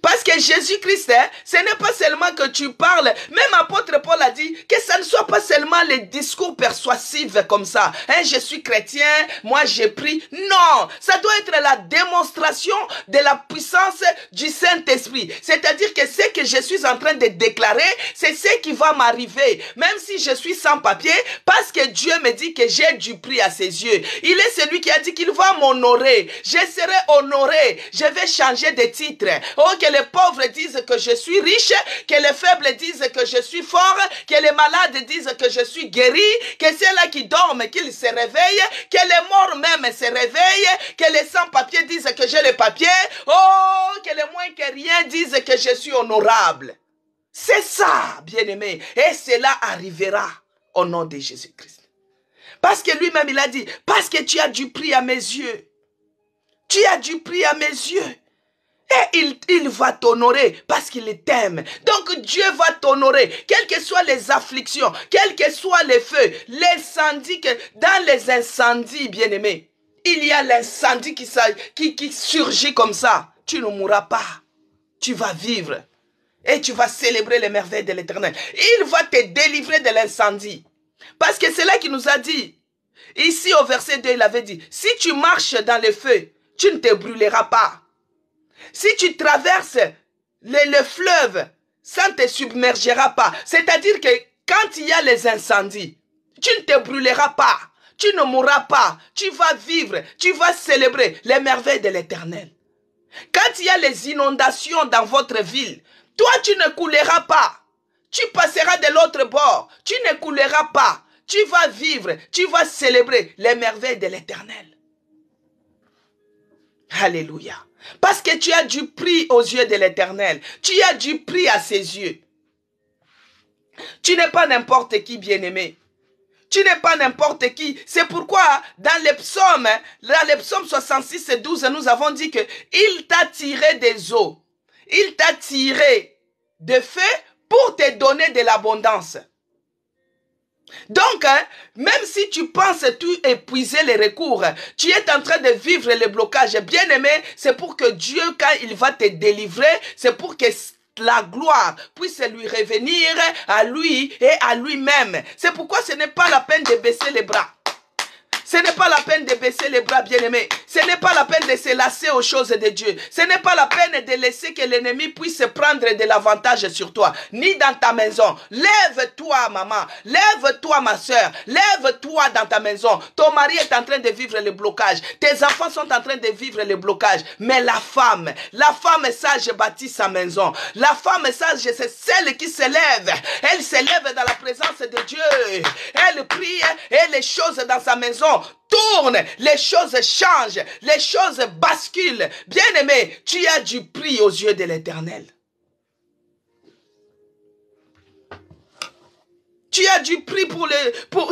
Parce que Jésus-Christ, hein, ce n'est pas seulement que tu parles. Même apôtre Paul a dit que ça ne soit pas seulement les discours persuasifs comme ça. Hein, je suis chrétien, moi j'ai pris. Non, ça doit être la démonstration de la puissance du Saint-Esprit. C'est-à-dire que ce que je suis en train de déclarer, c'est ce qui va m'arriver. Même si je suis sans papier, parce que Dieu me dit que j'ai du prix à ses yeux. Il est celui qui a dit qu'il va m'honorer. Je serai honoré. Je vais changer de titre. Oh, que les pauvres disent que je suis riche, que les faibles disent que je suis fort, que les malades disent que je suis guéri, que ceux-là qui dorment, qu'ils se réveillent, que les morts même se réveillent, que les sans-papiers disent que j'ai les papiers, oh, que les moins que rien disent que je suis honorable. C'est ça, bien-aimé, et cela arrivera au nom de Jésus-Christ. Parce que lui-même, il a dit, parce que tu as du prix à mes yeux. Tu as du prix à mes yeux. Et il va t'honorer parce qu'il t'aime. Donc Dieu va t'honorer, quelles que soient les afflictions, quels que soient les feux, l'incendie, dans les incendies, bien-aimés, il y a l'incendie qui surgit comme ça. Tu ne mourras pas, tu vas vivre et tu vas célébrer les merveilles de l'Éternel. Il va te délivrer de l'incendie. Parce que c'est là qu'il nous a dit, ici au verset 2, il avait dit, si tu marches dans le feu, tu ne te brûleras pas. Si tu traverses le fleuve, ça ne te submergera pas. C'est-à-dire que quand il y a les incendies, tu ne te brûleras pas. Tu ne mourras pas. Tu vas vivre. Tu vas célébrer les merveilles de l'Éternel. Quand il y a les inondations dans votre ville, toi tu ne couleras pas. Tu passeras de l'autre bord. Tu ne couleras pas. Tu vas vivre. Tu vas célébrer les merveilles de l'Éternel. Alléluia. Parce que tu as du prix aux yeux de l'Éternel. Tu as du prix à ses yeux. Tu n'es pas n'importe qui, bien-aimé. Tu n'es pas n'importe qui. C'est pourquoi dans les psaumes 66 et 12, nous avons dit que il t'a tiré des eaux. Il t'a tiré de feu pour te donner de l'abondance. Donc, même si tu penses tout épuiser les recours, tu es en train de vivre le blocage. Bien aimé, c'est pour que Dieu, quand il va te délivrer, c'est pour que la gloire puisse lui revenir à lui et à lui-même. C'est pourquoi ce n'est pas la peine de baisser les bras. Ce n'est pas la peine de baisser les bras, bien-aimés. Ce n'est pas la peine de se lasser aux choses de Dieu. Ce n'est pas la peine de laisser que l'ennemi puisse prendre de l'avantage sur toi, ni dans ta maison. Lève-toi, maman. Lève-toi, ma soeur. Lève-toi dans ta maison. Ton mari est en train de vivre le blocage. Tes enfants sont en train de vivre le blocage. Mais la femme sage bâtit sa maison. La femme sage, c'est celle qui se lève. Elle se lève dans la présence de Dieu. Elle prie et les choses dans sa maison tourne, les choses changent, les choses basculent. Bien-aimé, tu as du prix aux yeux de l'Éternel. Tu as du prix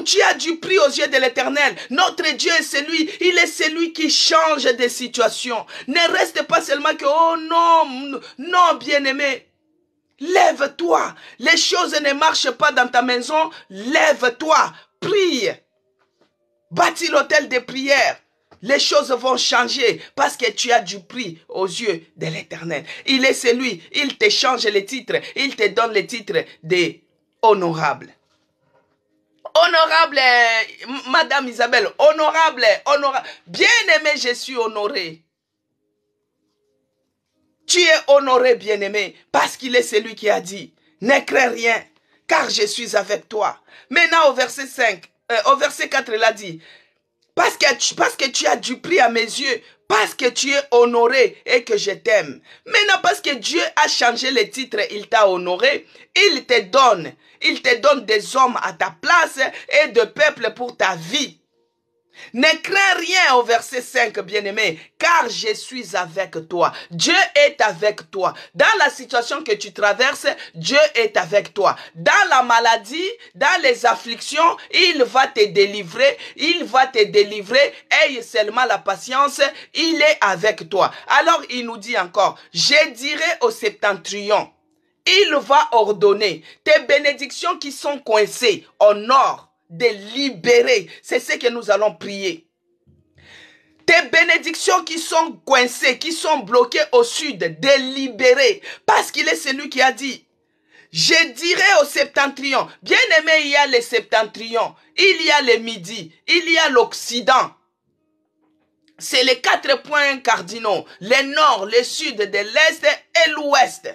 tu as du prix aux yeux de l'Éternel. Notre Dieu est celui, il est celui qui change des situations. Ne reste pas seulement que oh non, non, bien-aimé. Lève-toi. Les choses ne marchent pas dans ta maison. Lève-toi. Prie. Bâtis l'autel de prière. Les choses vont changer parce que tu as du prix aux yeux de l'Éternel. Il est celui, il te change les titres. Il te donne les titres de honorable. Honorable, Madame Isabelle, honorable, honorable. Bien-aimé, je suis honoré. Tu es honoré, bien-aimé, parce qu'il est celui qui a dit, ne crains rien, car je suis avec toi. Maintenant, au verset 4, il a dit, parce que tu as du prix à mes yeux, parce que tu es honoré et que je t'aime. Maintenant, parce que Dieu a changé les titres, il t'a honoré, il te donne des hommes à ta place et de peuples pour ta vie. Ne crains rien au verset 5, bien-aimé, car je suis avec toi. Dieu est avec toi. Dans la situation que tu traverses, Dieu est avec toi. Dans la maladie, dans les afflictions, il va te délivrer. Il va te délivrer. Aie seulement la patience. Il est avec toi. Alors, il nous dit encore, je dirai au septentrion, il va ordonner tes bénédictions qui sont coincées au nord, de libérer. C'est ce que nous allons prier. Tes bénédictions qui sont coincées, qui sont bloquées au sud, de libérer. Parce qu'il est celui qui a dit, je dirai au septentrion. Bien aimé, il y a les septentrions, il y a le midi, il y a l'occident. C'est les 4 points cardinaux. Le nord, le sud, de l'est et l'ouest.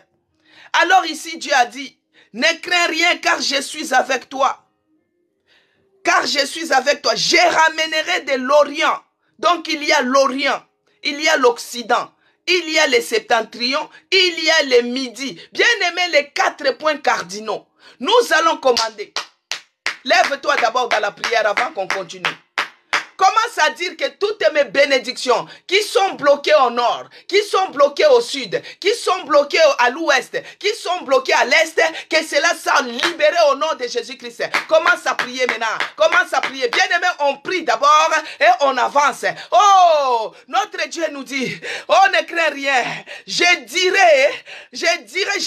Alors ici, Dieu a dit, ne crains rien car je suis avec toi. Car je suis avec toi, je ramènerai de l'Orient. Donc il y a l'Orient, il y a l'Occident, il y a les septentrions, il y a les midis. Bien aimé, les 4 points cardinaux. Nous allons commander. Lève-toi d'abord dans la prière avant qu'on continue. Commence à dire que toutes mes bénédictions qui sont bloquées au nord, qui sont bloquées au sud, qui sont bloquées à l'ouest, qui sont bloquées à l'est, que cela soit libéré au nom de Jésus-Christ. Commence à prier maintenant. Commence à prier. Bien-aimé, on prie d'abord et on avance. Oh, notre Dieu nous dit, on ne craint rien. Je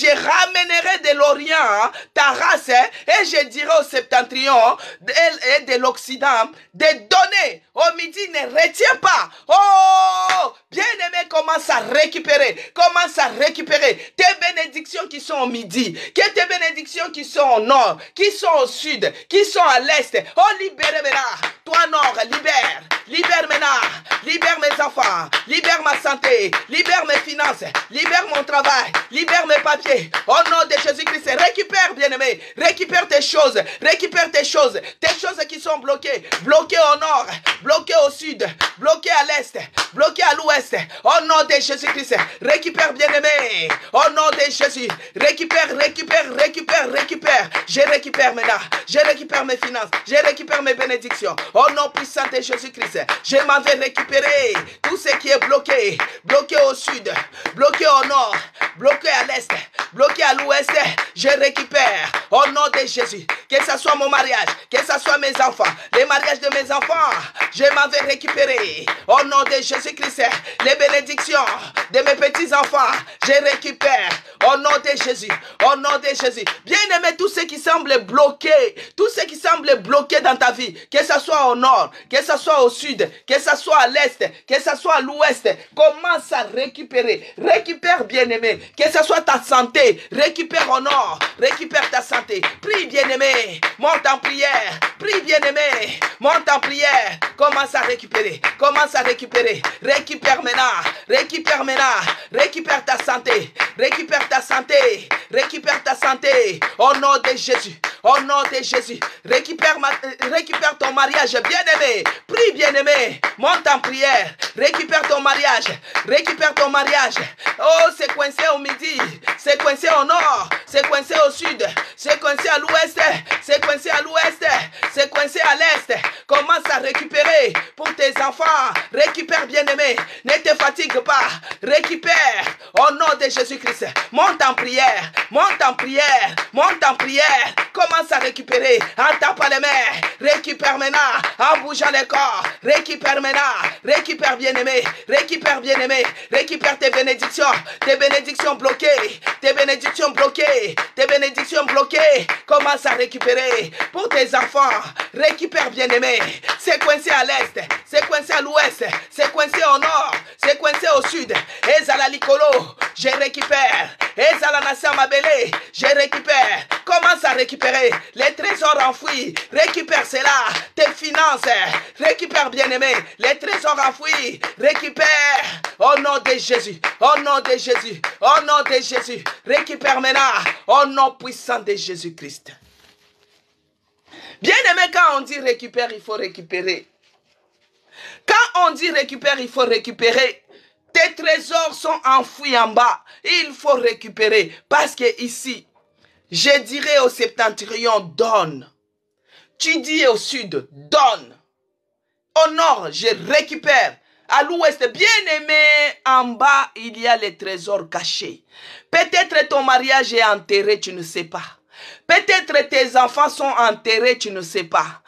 ramènerai de l'Orient ta race et je dirai au septentrion et de l'Occident de donner. Au midi, ne retiens pas. Oh, bien-aimé, commence à récupérer. Commence à récupérer tes bénédictions qui sont au midi, que tes bénédictions qui sont au nord, qui sont au sud, qui sont à l'est. Oh, libère maintenant. Toi, nord, libère. Libère maintenant. Libère mes enfants. Libère ma santé. Libère mes finances. Libère mon travail. Libère mes papiers. Au nom de Jésus-Christ, récupère, bien-aimé. Récupère tes choses. Récupère tes choses. Tes choses qui sont bloquées. Bloquées au nord. Bloquées au sud. Bloquées à l'est. Bloquées à l'ouest. Au nom de Jésus-Christ, récupère, bien-aimé. Au nom de Jésus. Récupère, récupère, récupère, récupère. Je récupère maintenant. Je récupère mes finances. Je récupère mes bénédictions. Au nom puissant de Jésus-Christ, je m'en vais récupérer tout ce qui est bloqué. Bloqué au sud, bloqué au nord, bloqué à l'est, bloqué à l'ouest. Je récupère au nom de Jésus. Que ce soit mon mariage, que ce soit mes enfants, les mariages de mes enfants, je m'en vais récupérer au nom de Jésus-Christ. Les bénédictions de mes petits-enfants, je récupère au nom de Jésus. Au nom de Jésus. Bien-aimé, tout ce qui semble bloqué, tout ce qui semble bloqué dans ta vie, que ce soit au nord, que ce soit au sud, que ce soit à l'est, que ce soit à l'ouest, commence à récupérer. Récupère, bien-aimé. Que ce soit ta santé, récupère au nord, récupère ta santé. Prie, bien-aimé, monte en prière. Prie, bien-aimé, monte en prière. Commence à récupérer. Commence à récupérer. Récupère maintenant. Récupère maintenant. Récupère ta santé. Récupère ta santé. Récupère ta santé. Au nom de Jésus. Au nom de Jésus. Récupère ton mariage, bien-aimé. Prie, bien-aimé. Monte en prière. Récupère ton mariage. Récupère ton mariage. Oh, c'est coincé au midi. C'est coincé au nord. C'est coincé au sud. C'est coincé à l'ouest. C'est coincé à l'ouest. C'est coincé à l'est. Commence à récupérer pour tes enfants. Récupère, bien-aimé. Ne te fatigue pas. Récupère au nom de Jésus-Christ. Monte en prière. Monte en prière. Monte en prière. Commence à récupérer en tapant les mains. Récupère maintenant en bougeant les corps. Récupère maintenant. Récupère, bien-aimé. Récupère, bien-aimé. Récupère tes bénédictions. Tes bénédictions bloquées. Tes bénédictions bloquées. Tes bénédictions bloquées. Commence à récupérer pour tes enfants. Récupère, bien-aimé. C'est coincé à l'est. C'est coincé à l'ouest. C'est coincé au nord. C'est coincé au sud. Ezala Likolo. Je récupère. Ezala Nassa Mabele. Je récupère. Commence à récupérer les trésors enfouis. Récupère cela. Tes finances. Récupère, bien-aimé. Les trésors enfouis. Récupère. Au nom de Jésus. Au nom de Jésus. Au nom de Jésus. Récupère maintenant. Au nom puissant de Jésus-Christ. Bien-aimé, quand on dit récupère, il faut récupérer. Quand on dit récupère, il faut récupérer. Tes trésors sont enfouis en bas. Il faut récupérer. Parce que ici, je dirais au septentrion, donne. Tu dis au sud, donne. Au nord, je récupère. À l'ouest, bien aimé, en bas, il y a les trésors cachés. Peut-être ton mariage est enterré, tu ne sais pas. Peut-être tes enfants sont enterrés, tu ne sais pas.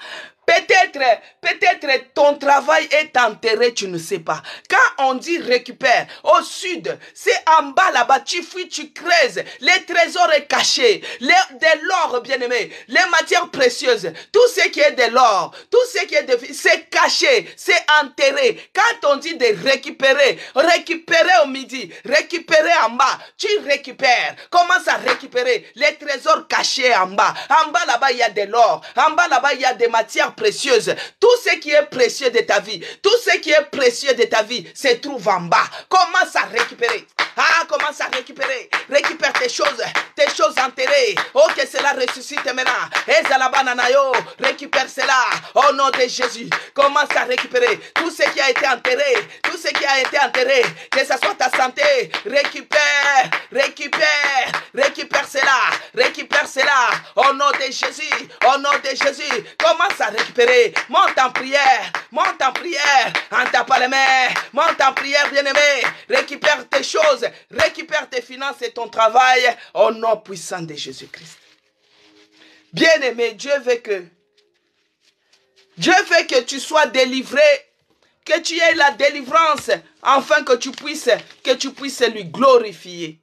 Peut-être ton travail est enterré, tu ne sais pas. Quand on dit récupère, au sud, c'est en bas là-bas, tu fuis, tu creuses, les trésors est caché, de l'or, bien-aimé, les matières précieuses, tout ce qui est de l'or, tout ce qui est de vie, c'est caché, c'est enterré. Quand on dit de récupérer, récupérer au midi, récupérer en bas, tu récupères, commence à récupérer les trésors cachés en bas. En bas là-bas, il y a de l'or, en bas là-bas, il y a des matières précieuses. Tout ce qui est précieux de ta vie, tout ce qui est précieux de ta vie se trouve en bas. Commence à récupérer. Ah, commence à récupérer. Récupère tes choses enterrées. Oh, que cela ressuscite maintenant. Récupère cela au nom de Jésus. Commence à récupérer tout ce qui a été enterré. Tout ce qui a été enterré. Que ce soit ta santé. Récupère cela. Récupère cela au nom de Jésus. Au Au nom de Jésus, commence à récupérer. Monte en prière. Monte en prière. En tapant les mains. Monte en prière, bien-aimé. Récupère tes choses. Récupère tes finances et ton travail. Au nom puissant de Jésus-Christ. Bien-aimé, Dieu veut que tu sois délivré. Que tu aies la délivrance. Afin que tu puisses lui glorifier.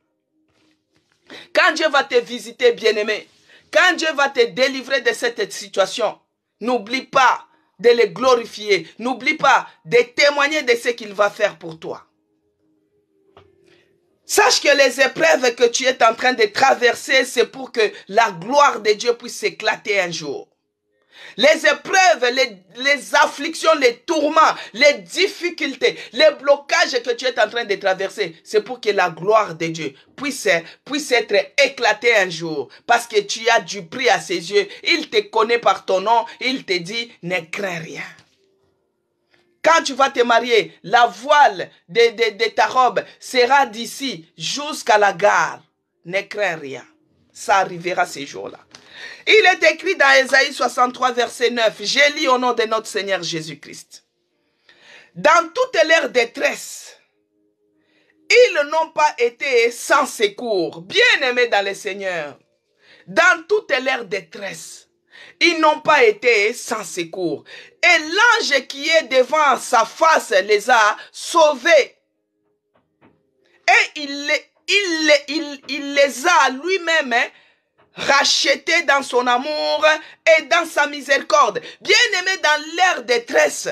Quand Dieu va te visiter, bien-aimé, quand Dieu va te délivrer de cette situation, n'oublie pas de le glorifier. N'oublie pas de témoigner de ce qu'il va faire pour toi. Sache que les épreuves que tu es en train de traverser, c'est pour que la gloire de Dieu puisse s'éclater un jour. Les épreuves, les afflictions, les tourments, les difficultés, les blocages que tu es en train de traverser, c'est pour que la gloire de Dieu puisse être éclatée un jour. Parce que tu as du prix à ses yeux. Il te connaît par ton nom. Il te dit, ne crains rien. Quand tu vas te marier, la voile de ta robe sera d'ici jusqu'à la gare. Ne crains rien. Ça arrivera ces jours-là. Il est écrit dans Ésaïe 63, verset 9. Je lis au nom de notre Seigneur Jésus-Christ. Dans toute leur détresse, ils n'ont pas été sans secours. Bien-aimés dans le Seigneur. Dans toute leur détresse, ils n'ont pas été sans secours. Et l'ange qui est devant sa face les a sauvés. Et il les a lui-même rachetés dans son amour et dans sa miséricorde. Bien-aimés, dans leur détresse,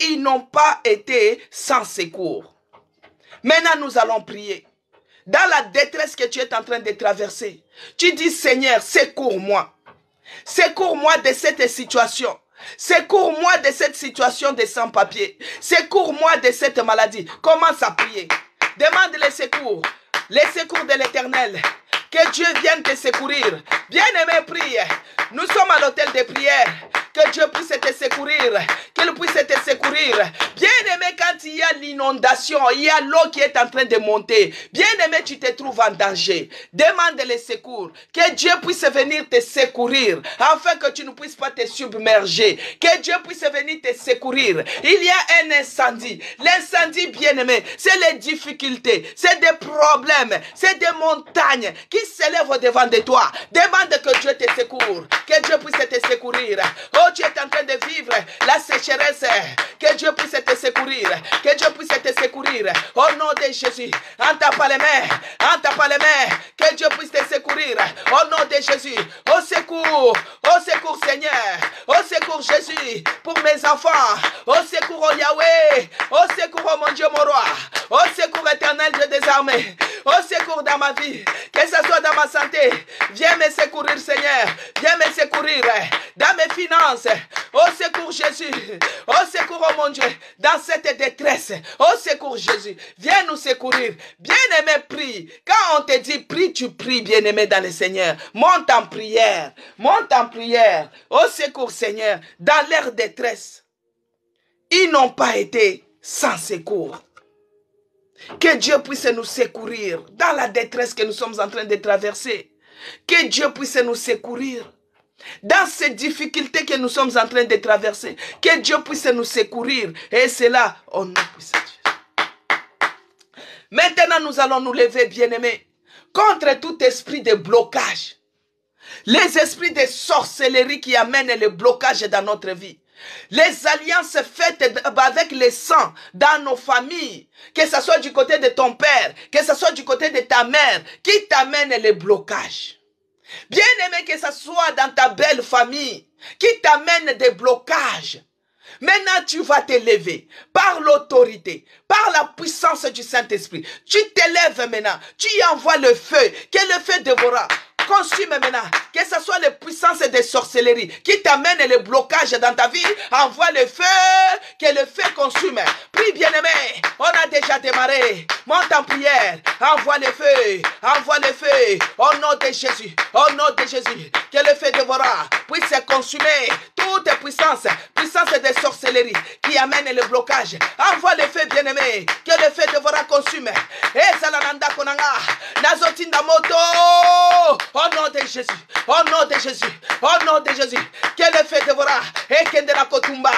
ils n'ont pas été sans secours. Maintenant, nous allons prier. Dans la détresse que tu es en train de traverser, tu dis, Seigneur, secours-moi. Secours-moi de cette situation. Secours-moi de cette situation de sans-papier. Secours-moi de cette maladie. Commence à prier. Demande les secours de l'Éternel. Que Dieu vienne te secourir. Bien-aimé, prie. Nous sommes à l'hôtel de prière. Que Dieu puisse te secourir. Qu'il puisse te secourir. Bien-aimé, quand il y a l'inondation, il y a l'eau qui est en train de monter. Bien-aimé, tu te trouves en danger. Demande les secours. Que Dieu puisse venir te secourir. Afin que tu ne puisses pas te submerger. Que Dieu puisse venir te secourir. Il y a un incendie. L'incendie, bien-aimé, c'est les difficultés. C'est des problèmes. C'est des montagnes qui s'élèvent devant de toi. Demande que Dieu te secoure. Que Dieu puisse te secourir. Oh, tu es en train de vivre la sécheresse. Que Dieu puisse te secourir. Que Dieu puisse te secourir. Au nom de Jésus. En tapant les mains. En tapant les mains. Que Dieu puisse te secourir. Au nom de Jésus. Au secours. Au secours, Seigneur. Au secours, Jésus. Pour mes enfants. Au secours, au Yahweh. Au secours, oh mon Dieu, mon roi. Au secours éternel, Dieu des armées. Au secours dans ma vie. Que ce soit dans ma santé. Viens me secourir, Seigneur. Viens me secourir. Dans mes finances. Au secours, Jésus. Au secours, oh mon Dieu. Dans cette détresse. Au secours, Jésus. Viens nous secourir. Bien-aimé, prie. Quand on te dit prie, tu pries, bien-aimé dans le Seigneur. Monte en prière. Monte en prière. Au secours, Seigneur. Dans leur détresse. Ils n'ont pas été sans secours. Que Dieu puisse nous secourir dans la détresse que nous sommes en train de traverser. Que Dieu puisse nous secourir dans ces difficultés que nous sommes en train de traverser. Que Dieu puisse nous secourir. Et c'est là, au nom puissant de Dieu. Maintenant, nous allons nous lever, bien-aimés, contre tout esprit de blocage. Les esprits de sorcellerie qui amènent le blocage dans notre vie. Les alliances faites avec les sangs dans nos familles, que ce soit du côté de ton père, que ce soit du côté de ta mère, qui t'amène les blocages. Bien aimé, que ce soit dans ta belle famille, qui t'amène des blocages. Maintenant, tu vas te lever par l'autorité, par la puissance du Saint-Esprit. Tu t'élèves maintenant, tu y envoies le feu, que le feu dévorera. Consume maintenant, que ce soit les puissances des sorcelleries qui t'amènent le blocage dans ta vie, envoie le feu, que le feu consume. Prie bien-aimé, on a déjà démarré. Monte en prière, envoie le feu, au nom de Jésus, au nom de Jésus, que le feu dévorera puisse consumer toute toute puissance, puissance de sorcellerie qui amène le blocage. Envoie le feu, bien-aimé, que le feu devra consumer. Et Salananda Konanga, Nazotinda Moto, au nom de Jésus, au nom de Jésus, au nom de Jésus, que le feu devra, et Kendela Kotumba,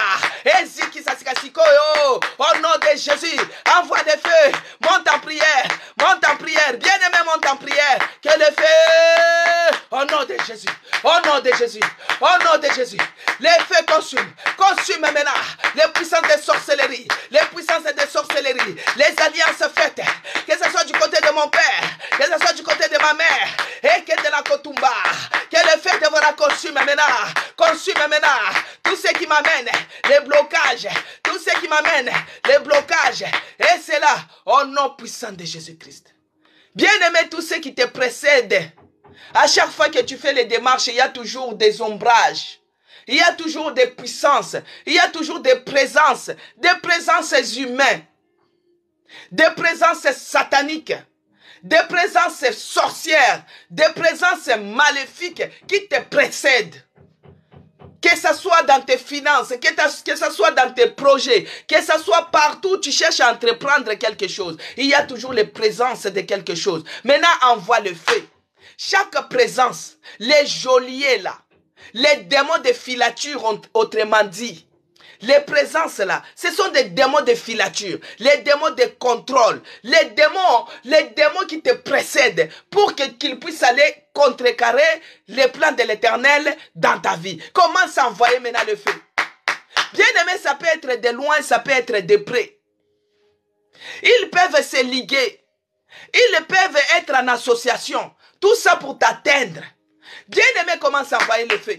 et Ziki Sasikasikoyo, au nom de Jésus, envoie le feu, monte en prière, bien-aimé, monte en prière, que le feu, au nom de Jésus, au nom de Jésus, au nom de Jésus, les feux consume maintenant les puissances de sorcellerie, les puissances de sorcellerie, les alliances faites, que ce soit du côté de mon père, que ce soit du côté de ma mère, et que de la Kotumba, que le feu devra consumer maintenant tout ce qui m'amène les blocages, tout ce qui m'amène les blocages, et c'est là, au nom puissant de Jésus-Christ. Bien-aimé, tout ce qui te précède, à chaque fois que tu fais les démarches, il y a toujours des ombrages. Il y a toujours des puissances. Il y a toujours des présences humaines. Des présences sataniques. Des présences sorcières. Des présences maléfiques qui te précèdent. Que ce soit dans tes finances, que ce soit dans tes projets, que ce soit partout où tu cherches à entreprendre quelque chose. Il y a toujours les présences de quelque chose. Maintenant, envoie le feu. Chaque présence, les geôliers là, les démons de filature, autrement dit, les présences là, ce sont des démons de filature, les démons de contrôle, les démons qui te précèdent pour qu'ils puissent aller contrecarrer les plans de l'Éternel dans ta vie. Commence à envoyer maintenant le feu. Bien aimé, ça peut être de loin, ça peut être de près. Ils peuvent se liguer, ils peuvent être en association. Tout ça pour t'atteindre. Bien-aimé, commence à envoyer le feu.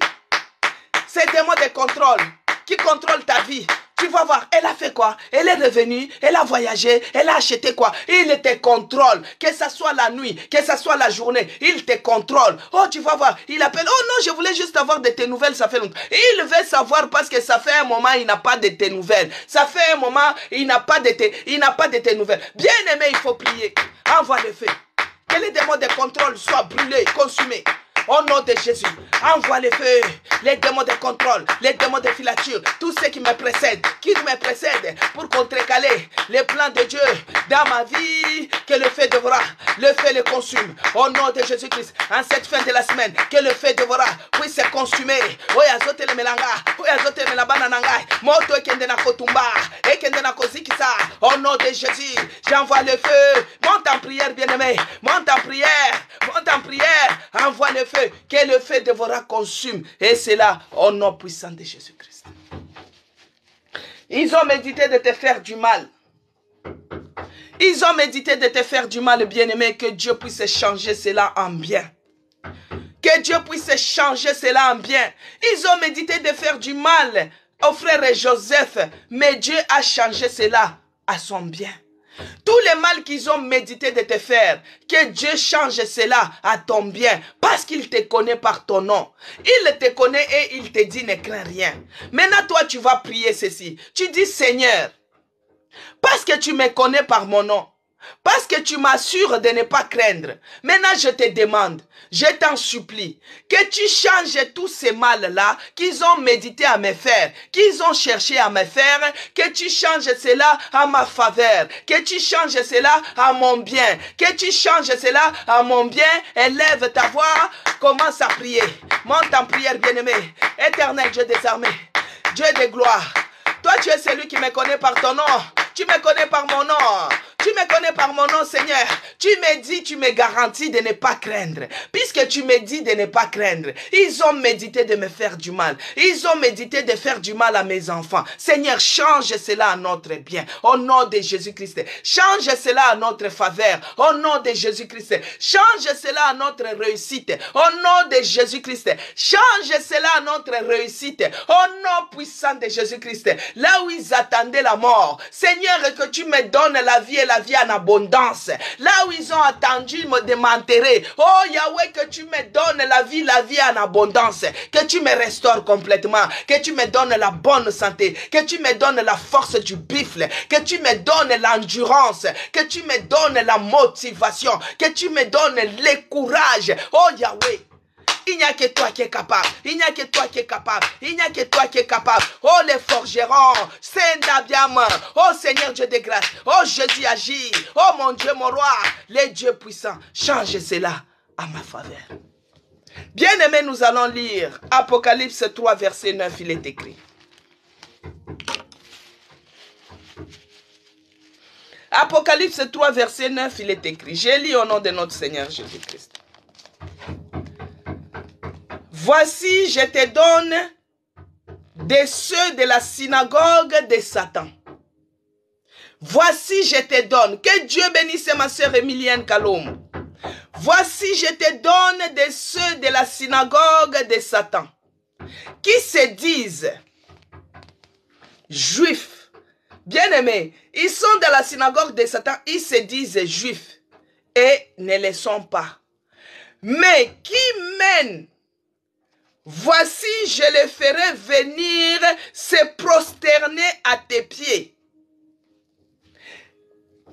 Ces démons de contrôle qui contrôlent ta vie. Tu vas voir, elle a fait quoi? Elle est revenue, elle a voyagé, elle a acheté quoi? Il te contrôle. Que ce soit la nuit, que ce soit la journée, il te contrôle. Oh, tu vas voir, il appelle. Oh non, je voulais juste avoir de tes nouvelles, ça fait longtemps. Il veut savoir parce que ça fait un moment, il n'a pas de tes nouvelles. Ça fait un moment, il n'a pas de tes nouvelles. Bien-aimé, il faut prier. Envoie le feu. Que les démons de contrôle soient brûlés, consumés. Au nom de Jésus, envoie le feu. Les démons de contrôle, les démons de filature, tous ceux qui me précèdent pour contrecaler les plans de Dieu dans ma vie, que le feu le consume. Au nom de Jésus-Christ, en cette fin de la semaine, que le feu puisse se consumer. Oyazote le melanga, oyazote le melabananga, moto ekendena kotumba, ekendena kozikisa. Au nom de Jésus, j'envoie le feu. Monte en prière, bien-aimé. Monte en prière. Envoie le feu, que le feu devra consume. Et c'est là, au nom puissant de Jésus-Christ. Ils ont médité de te faire du mal. Ils ont médité de te faire du mal, bien-aimé. Que Dieu puisse changer cela en bien. Que Dieu puisse changer cela en bien. Ils ont médité de faire du mal au frère Joseph. Mais Dieu a changé cela à son bien. Tous les mal qu'ils ont médité de te faire, que Dieu change cela à ton bien, parce qu'il te connaît par ton nom. Il te connaît et il te dit ne crains rien. Maintenant toi tu vas prier ceci. Tu dis Seigneur, parce que tu me connais par mon nom, parce que tu m'assures de ne pas craindre. Maintenant je te demande, je t'en supplie, que tu changes tous ces mal-là qu'ils ont médité à me faire, qu'ils ont cherché à me faire, que tu changes cela à ma faveur, que tu changes cela à mon bien, que tu changes cela à mon bien. Élève ta voix, commence à prier. Monte en prière, bien-aimé. Éternel Dieu des armées, Dieu de gloire, toi tu es celui qui me connaît par ton nom. Tu me connais par mon nom. Tu me connais par mon nom, Seigneur. Tu me dis, tu me garantis de ne pas craindre. Puisque tu me dis de ne pas craindre. Ils ont médité de me faire du mal. Ils ont médité de faire du mal à mes enfants. Seigneur, change cela à notre bien. Au nom de Jésus-Christ. Change cela à notre faveur. Au nom de Jésus-Christ. Change cela à notre réussite. Au nom de Jésus-Christ. Change cela à notre réussite. Au nom puissant de Jésus-Christ. Là où ils attendaient la mort. Seigneur, que tu me donnes la vie et la vie en abondance. Là où ils ont attendu de m'enterrer. Oh Yahweh, que tu me donnes la vie en abondance. Que tu me restaures complètement. Que tu me donnes la bonne santé. Que tu me donnes la force du buffle. Que tu me donnes l'endurance. Que tu me donnes la motivation. Que tu me donnes le courage. Oh Yahweh. Il n'y a que toi qui es capable. Il n'y a que toi qui es capable. Il n'y a que toi qui es capable. Oh les forgerons, Saint-Dabiam. Oh Seigneur Dieu de grâce. Oh Jésus agit. Oh mon Dieu, mon roi. Les dieux puissants. Change cela à ma faveur. Bien-aimés, nous allons lire Apocalypse 3, verset 9, il est écrit. Apocalypse 3, verset 9, il est écrit. J'ai lu au nom de notre Seigneur Jésus-Christ. Voici, je te donne de ceux de la synagogue de Satan. Voici, je te donne. Que Dieu bénisse ma sœur Emilienne Kalom. Voici, je te donne de ceux de la synagogue de Satan, qui se disent juifs. Bien-aimés, ils sont dans la synagogue de Satan, ils se disent juifs et ne le sont pas. Mais qui mènent, voici, je les ferai venir se prosterner à tes pieds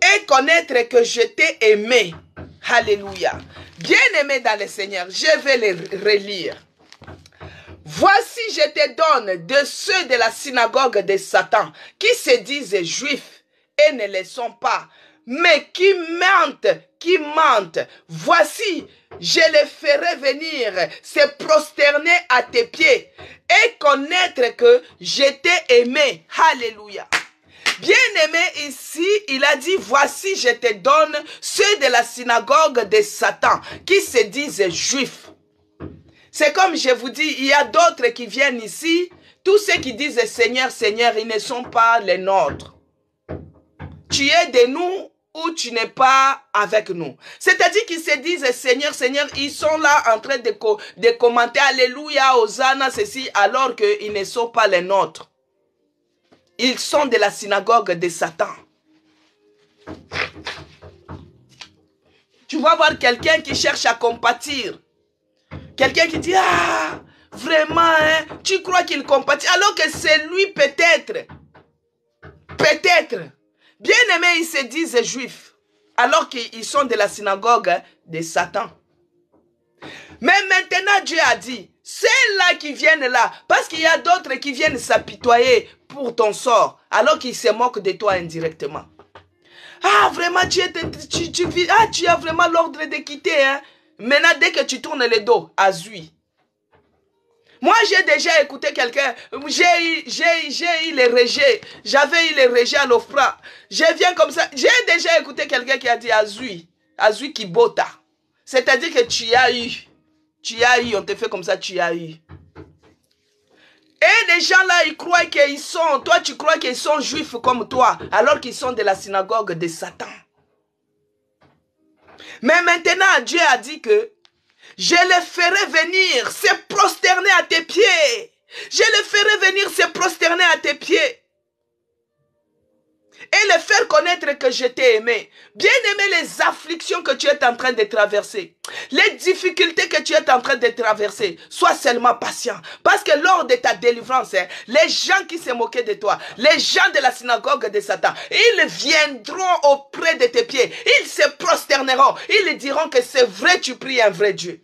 et connaître que je t'ai aimé. Alléluia. Bien-aimé dans le Seigneur, je vais les relire. Voici, je te donne de ceux de la synagogue de Satan qui se disent juifs et ne le sont pas, mais qui mentent. Voici, je les ferai venir se prosterner à tes pieds et connaître que je t'ai aimé. Alléluia. Bien-aimé, ici, il a dit, voici, je te donne ceux de la synagogue de Satan qui se disent juifs. C'est comme je vous dis, il y a d'autres qui viennent ici, tous ceux qui disent Seigneur, Seigneur, ils ne sont pas les nôtres. Tu es de nous ou tu n'es pas avec nous. C'est-à-dire qu'ils se disent Seigneur, Seigneur, ils sont là en train de commenter Alléluia, Hosanna, ceci, alors qu'ils ne sont pas les nôtres. Ils sont de la synagogue de Satan. Tu vas voir quelqu'un qui cherche à compatir. Quelqu'un qui dit, ah, vraiment, hein, tu crois qu'il compatit, alors que c'est lui peut-être. Peut-être. Bien-aimés, ils se disent juifs, alors qu'ils sont de la synagogue de Satan. Mais maintenant, Dieu a dit, ceux-là qui viennent là, parce qu'il y a d'autres qui viennent s'apitoyer pour ton sort, alors qu'ils se moquent de toi indirectement. Ah, vraiment, tu as vraiment l'ordre de quitter. Hein? Maintenant, dès que tu tournes le dos, azui. Moi, j'ai déjà écouté quelqu'un, j'ai eu les rejets, j'avais eu les rejets à l'Ofra. Je viens comme ça, j'ai déjà écouté quelqu'un qui a dit azui, azui kibota. C'est-à-dire que tu as eu, on te fait comme ça, tu as eu. Et les gens là, ils croient qu'ils sont, toi tu crois qu'ils sont juifs comme toi, alors qu'ils sont de la synagogue de Satan. Mais maintenant, Dieu a dit que je les ferai venir se prosterner à tes pieds. Je les ferai venir se prosterner à tes pieds. Et les faire connaître que je t'ai aimé. Bien aimé, les afflictions que tu es en train de traverser, les difficultés que tu es en train de traverser, sois seulement patient. Parce que lors de ta délivrance, les gens qui se moquaient de toi, les gens de la synagogue de Satan, ils viendront auprès de tes pieds. Ils se prosterneront. Ils diront que c'est vrai, tu pries un vrai Dieu.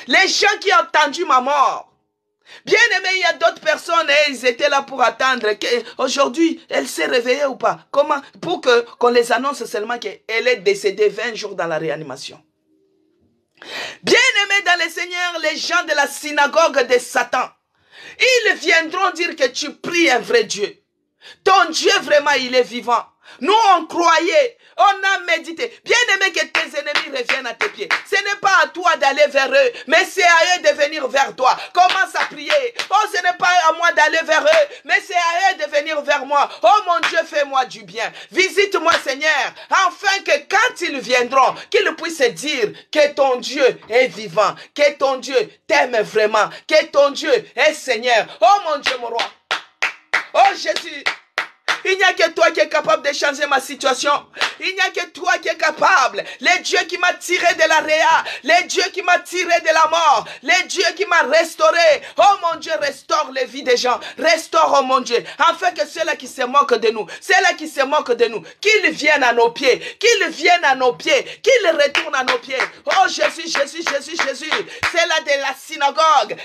Les gens qui ont entendu ma mort, bien aimé, il y a d'autres personnes, ils étaient là pour attendre. Aujourd'hui, elle s'est réveillée ou pas? Comment? Pour qu'on les annonce seulement qu'elle est décédée 20 jours dans la réanimation. Bien aimé dans le Seigneur, les gens de la synagogue de Satan, ils viendront dire que tu pries un vrai Dieu. Ton Dieu vraiment, il est vivant. Nous, on croyait, on a médité. Bien aimé que tes ennemis reviennent à tes pieds. Ce n'est pas à toi d'aller vers eux, mais c'est à eux de venir vers toi. Commence à prier. Oh, ce n'est pas à moi d'aller vers eux, mais c'est à eux de venir vers moi. Oh mon Dieu, fais-moi du bien. Visite-moi, Seigneur, afin que quand ils viendront, qu'ils puissent dire que ton Dieu est vivant, que ton Dieu t'aime vraiment, que ton Dieu est Seigneur. Oh mon Dieu, mon roi. Oh Jésus. Il n'y a que toi qui es capable de changer ma situation. Il n'y a que toi qui es capable. Le Dieu qui m'a tiré de la réa. Le Dieu qui m'a tiré de la mort. Le Dieu qui m'a restauré. Oh mon Dieu, restaure les vies des gens. Restaure, oh mon Dieu. Afin que ceux-là qui se moquent de nous, ceux-là qui se moquent de nous, qu'ils viennent à nos pieds. Qu'ils viennent à nos pieds. Qu'ils retournent à nos pieds. Oh Oh Jésus, Jésus, Jésus, Jésus. C'est là de la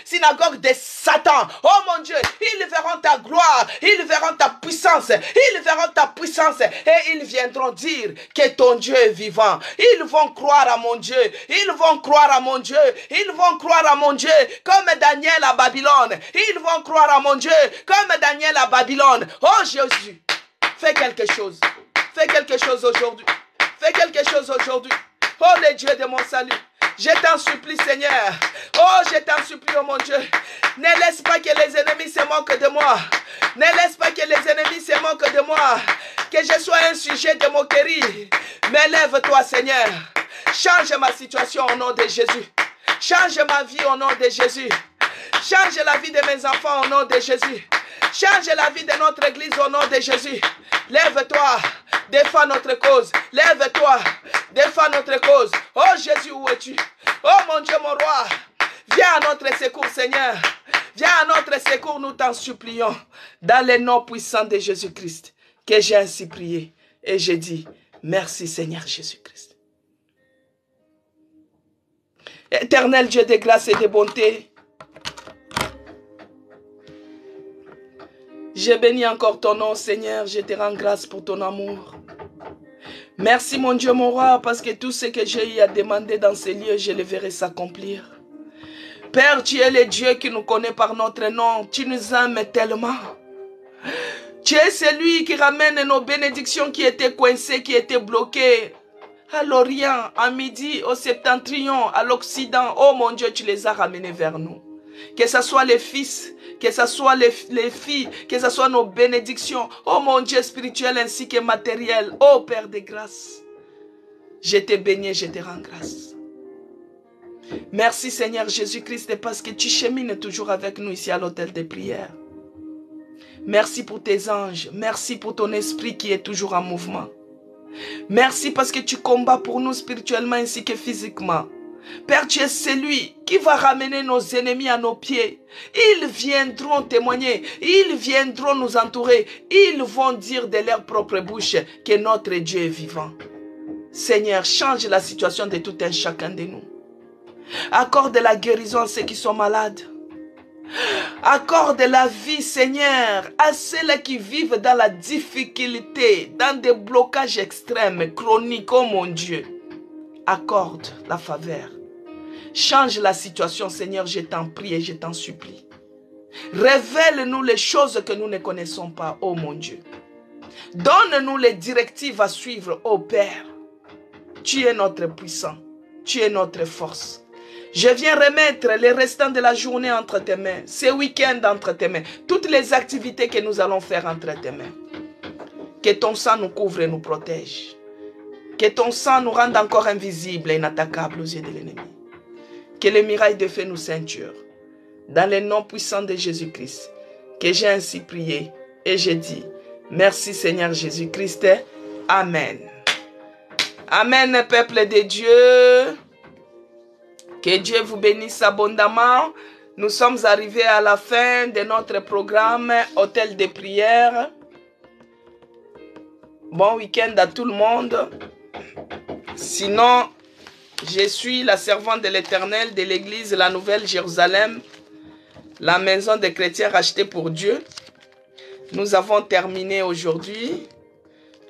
synagogue de Satan. Oh mon Dieu, ils verront ta gloire, ils verront ta puissance, ils verront ta puissance et ils viendront dire que ton Dieu est vivant. Ils vont croire à mon Dieu, ils vont croire à mon Dieu, ils vont croire à mon Dieu comme Daniel à Babylone. Ils vont croire à mon Dieu comme Daniel à Babylone. Oh Jésus, fais quelque chose. Fais quelque chose aujourd'hui. Fais quelque chose aujourd'hui. Oh le Dieu de mon salut. Je t'en supplie Seigneur. Oh je t'en supplie oh mon Dieu. Ne laisse pas que les ennemis se moquent de moi. Ne laisse pas que les ennemis se moquent de moi. Que je sois un sujet de moquerie. Mais lève-toi Seigneur. Change ma situation au nom de Jésus. Change ma vie au nom de Jésus. Change la vie de mes enfants au nom de Jésus. Change la vie de notre église au nom de Jésus. Lève-toi, défends notre cause. Lève-toi, défends notre cause. Oh Jésus, où es-tu? Oh mon Dieu, mon roi. Viens à notre secours, Seigneur. Viens à notre secours, nous t'en supplions. Dans le nom puissant de Jésus-Christ, que j'ai ainsi prié. Et j'ai dit, merci Seigneur Jésus-Christ. Éternel Dieu de grâce et de bonté, je bénis encore ton nom, Seigneur. Je te rends grâce pour ton amour. Merci, mon Dieu, mon roi, parce que tout ce que j'ai eu à demander dans ces lieux, je le verrai s'accomplir. Père, tu es le Dieu qui nous connaît par notre nom. Tu nous aimes tellement. Tu es celui qui ramène nos bénédictions qui étaient coincées, qui étaient bloquées. À l'Orient, à midi, au septentrion, à l'Occident. Oh mon Dieu, tu les as ramenés vers nous. Que ce soit les fils, que ce soit les filles, que ce soit nos bénédictions. Oh mon Dieu spirituel ainsi que matériel. Oh Père de grâce. Je t'ai béni, je te rends grâce. Merci Seigneur Jésus-Christ parce que tu chemines toujours avec nous ici à l'hôtel de prière. Merci pour tes anges. Merci pour ton esprit qui est toujours en mouvement. Merci parce que tu combats pour nous spirituellement ainsi que physiquement. Père, tu es celui qui va ramener nos ennemis à nos pieds. Ils viendront témoigner, ils viendront nous entourer, ils vont dire de leur propre bouche que notre Dieu est vivant. Seigneur, change la situation de tout un chacun de nous. Accorde la guérison à ceux qui sont malades. Accorde la vie, Seigneur, à ceux qui vivent dans la difficulté, dans des blocages extrêmes, chroniques, oh mon Dieu. Accorde la faveur. Change la situation, Seigneur, je t'en prie et je t'en supplie. Révèle-nous les choses que nous ne connaissons pas, oh mon Dieu. Donne-nous les directives à suivre, oh Père. Tu es notre puissant, tu es notre force. Je viens remettre les restants de la journée entre tes mains, ce week-end entre tes mains, toutes les activités que nous allons faire entre tes mains. Que ton sang nous couvre et nous protège. Que ton sang nous rende encore invisibles et inattaquables aux yeux de l'ennemi. Que les mirailles de feu nous ceinturent. Dans le nom puissant de Jésus-Christ, que j'ai ainsi prié et j'ai dit, merci Seigneur Jésus-Christ. Amen. Amen, peuple de Dieu. Que Dieu vous bénisse abondamment. Nous sommes arrivés à la fin de notre programme Hôtel de prière. Bon week-end à tout le monde. Sinon, je suis la servante de l'Éternel de l'église La Nouvelle Jérusalem, la maison des chrétiens rachetée pour Dieu. Nous avons terminé aujourd'hui.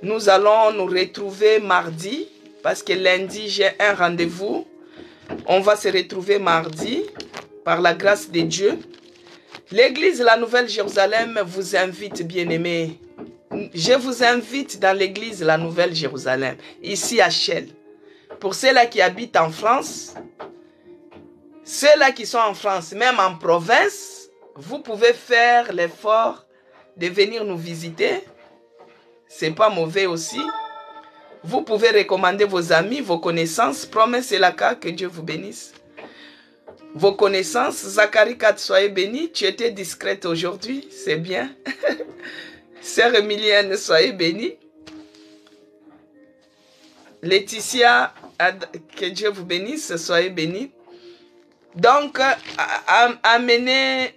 Nous allons nous retrouver mardi, parce que lundi, j'ai un rendez-vous. On va se retrouver mardi, par la grâce de Dieu. L'église La Nouvelle Jérusalem vous invite, bien-aimés. Je vous invite dans l'église La Nouvelle Jérusalem, ici à Chelles. Pour ceux-là qui habitent en France, ceux-là qui sont en France, même en province, vous pouvez faire l'effort de venir nous visiter. C'est pas mauvais aussi. Vous pouvez recommander vos amis, vos connaissances. Promesse et la cas, que Dieu vous bénisse. Vos connaissances, Zacharie 4, soyez bénis. Tu étais discrète aujourd'hui, c'est bien. Sœur Emilienne, soyez bénie. Laetitia, que Dieu vous bénisse, soyez bénis. Donc, amenez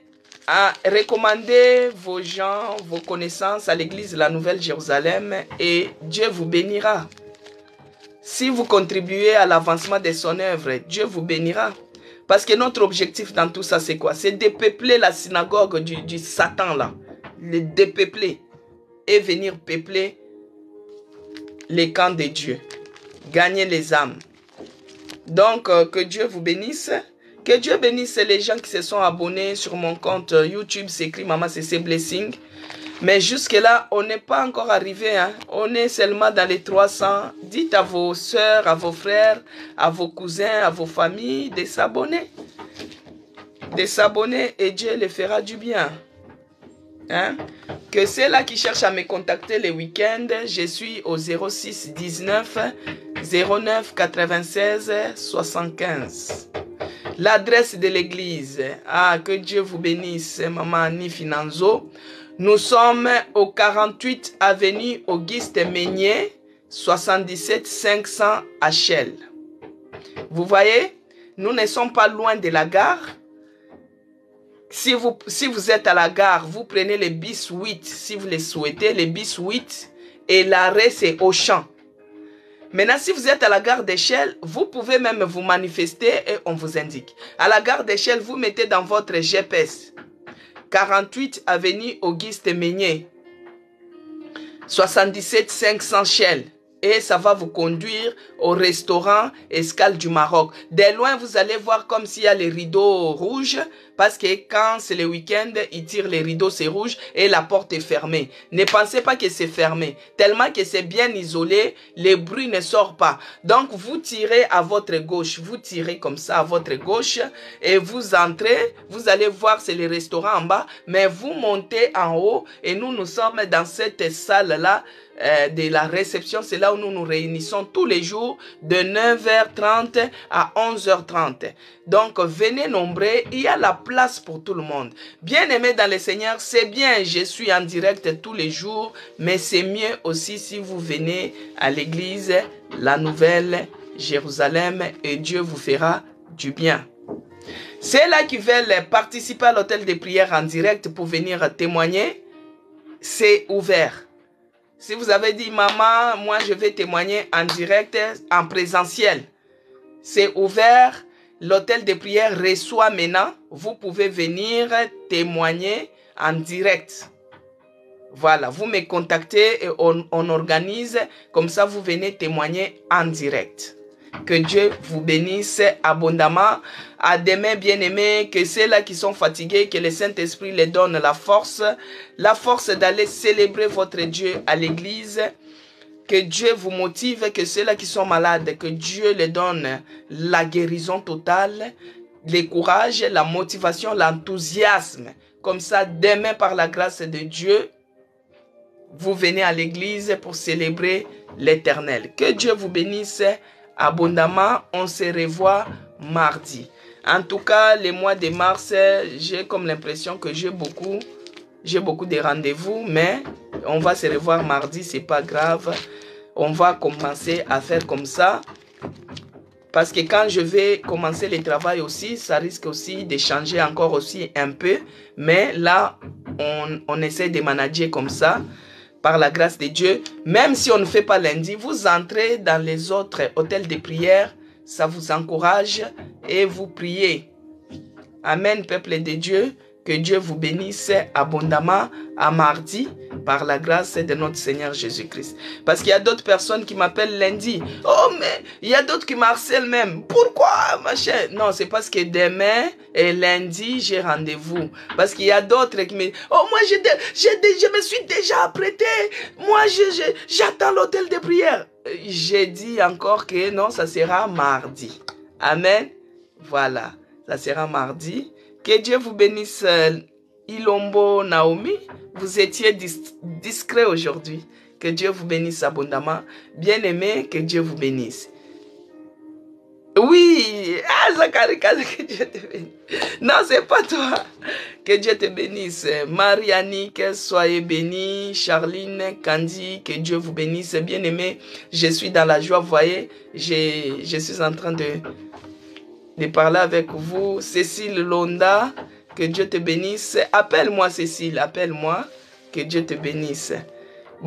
à recommander vos gens, vos connaissances à l'église La Nouvelle Jérusalem et Dieu vous bénira. Si vous contribuez à l'avancement de son œuvre, Dieu vous bénira. Parce que notre objectif dans tout ça, c'est quoi? C'est de peupler la synagogue du Satan, là. Le dépeupler. Et venir peupler les camps de Dieu. Gagner les âmes. Donc, que Dieu vous bénisse. Que Dieu bénisse les gens qui se sont abonnés sur mon compte YouTube. C'est écrit Maman CC Blessing. Mais jusque-là, on n'est pas encore arrivé. Hein? On est seulement dans les 300. Dites à vos soeurs, à vos frères, à vos cousins, à vos familles de s'abonner. De s'abonner et Dieu les fera du bien. Hein? Que ceux-là qui cherchent à me contacter les week-ends, je suis au 06 19 09 96 75. L'adresse de l'église. Ah, que Dieu vous bénisse, Maman Annie Finanzo. Nous sommes au 48 avenue Auguste Meunier, 77 500 HL. Vous voyez, nous ne sommes pas loin de la gare. Si vous êtes à la gare, vous prenez le bis 8, si vous le souhaitez, le bis 8, et l'arrêt c'est Auchan. Maintenant, si vous êtes à la gare d'Échelle, vous pouvez même vous manifester et on vous indique. À la gare d'Échelle, vous mettez dans votre GPS 48 avenue Auguste Meunier, 77 500 Shell. Et ça va vous conduire au restaurant Escale du Maroc. De loin, vous allez voir comme s'il y a les rideaux rouges. Parce que quand c'est le week-end, ils tirent les rideaux, c'est rouge et la porte est fermée. Ne pensez pas que c'est fermé. Tellement que c'est bien isolé, les bruits ne sortent pas. Donc, vous tirez à votre gauche. Vous tirez comme ça à votre gauche et vous entrez. Vous allez voir, c'est le restaurant en bas. Mais vous montez en haut et nous sommes dans cette salle-là. De la réception, c'est là où nous nous réunissons tous les jours de 9h30 à 11h30. Donc, venez nombreux, il y a la place pour tout le monde. Bien aimé dans le Seigneur, c'est bien, je suis en direct tous les jours, mais c'est mieux aussi si vous venez à l'église, la Nouvelle Jérusalem, et Dieu vous fera du bien. Ceux-là qui veulent participer à l'hôtel de prière en direct pour venir témoigner, c'est ouvert. Si vous avez dit, maman, moi je vais témoigner en direct, en présentiel, c'est ouvert. L'hôtel de prière reçoit maintenant. Vous pouvez venir témoigner en direct. Voilà, vous me contactez et on organise. Comme ça, vous venez témoigner en direct. Que Dieu vous bénisse abondamment. À demain, bien-aimés, que ceux-là qui sont fatigués, que le Saint-Esprit les donne la force d'aller célébrer votre Dieu à l'église. Que Dieu vous motive, que ceux-là qui sont malades, que Dieu les donne la guérison totale, le courage, la motivation, l'enthousiasme. Comme ça, demain, par la grâce de Dieu, vous venez à l'église pour célébrer l'Éternel. Que Dieu vous bénisse abondamment. On se revoit mardi. En tout cas, le mois de mars, j'ai comme l'impression que j'ai beaucoup de rendez-vous, mais on va se revoir mardi, c'est pas grave. On va commencer à faire comme ça. Parce que quand je vais commencer le travail aussi, ça risque aussi de changer encore aussi un peu. Mais là, on essaie de manager comme ça. Par la grâce de Dieu, même si on ne fait pas lundi, vous entrez dans les autres hôtels de prière, ça vous encourage et vous priez. Amen, peuple de Dieu, que Dieu vous bénisse abondamment à mardi par la grâce de notre Seigneur Jésus-Christ. Parce qu'il y a d'autres personnes qui m'appellent lundi. Oh, mais il y a d'autres qui m'harcèlent même. Pourquoi, machin? Non, c'est parce que demain et lundi, j'ai rendez-vous. Parce qu'il y a d'autres qui me disent, oh, moi, je me suis déjà apprêté. Moi, j'attends l'hôtel de prière. J'ai dit encore que non, ça sera mardi. Amen. Voilà, ça sera mardi. Que Dieu vous bénisse, Ilombo Naomi. Vous étiez discret aujourd'hui. Que Dieu vous bénisse abondamment. Bien-aimé, que Dieu vous bénisse. Oui, Zachary, que Dieu te bénisse. Non, c'est pas toi. Que Dieu te bénisse. Marie-Annick, soyez bénie. Charline, Candy, que Dieu vous bénisse. Bien-aimé, je suis dans la joie. Vous voyez, je suis en train de parler avec vous. Cécile Londa, que Dieu te bénisse. Appelle-moi Cécile, appelle-moi. Que Dieu te bénisse.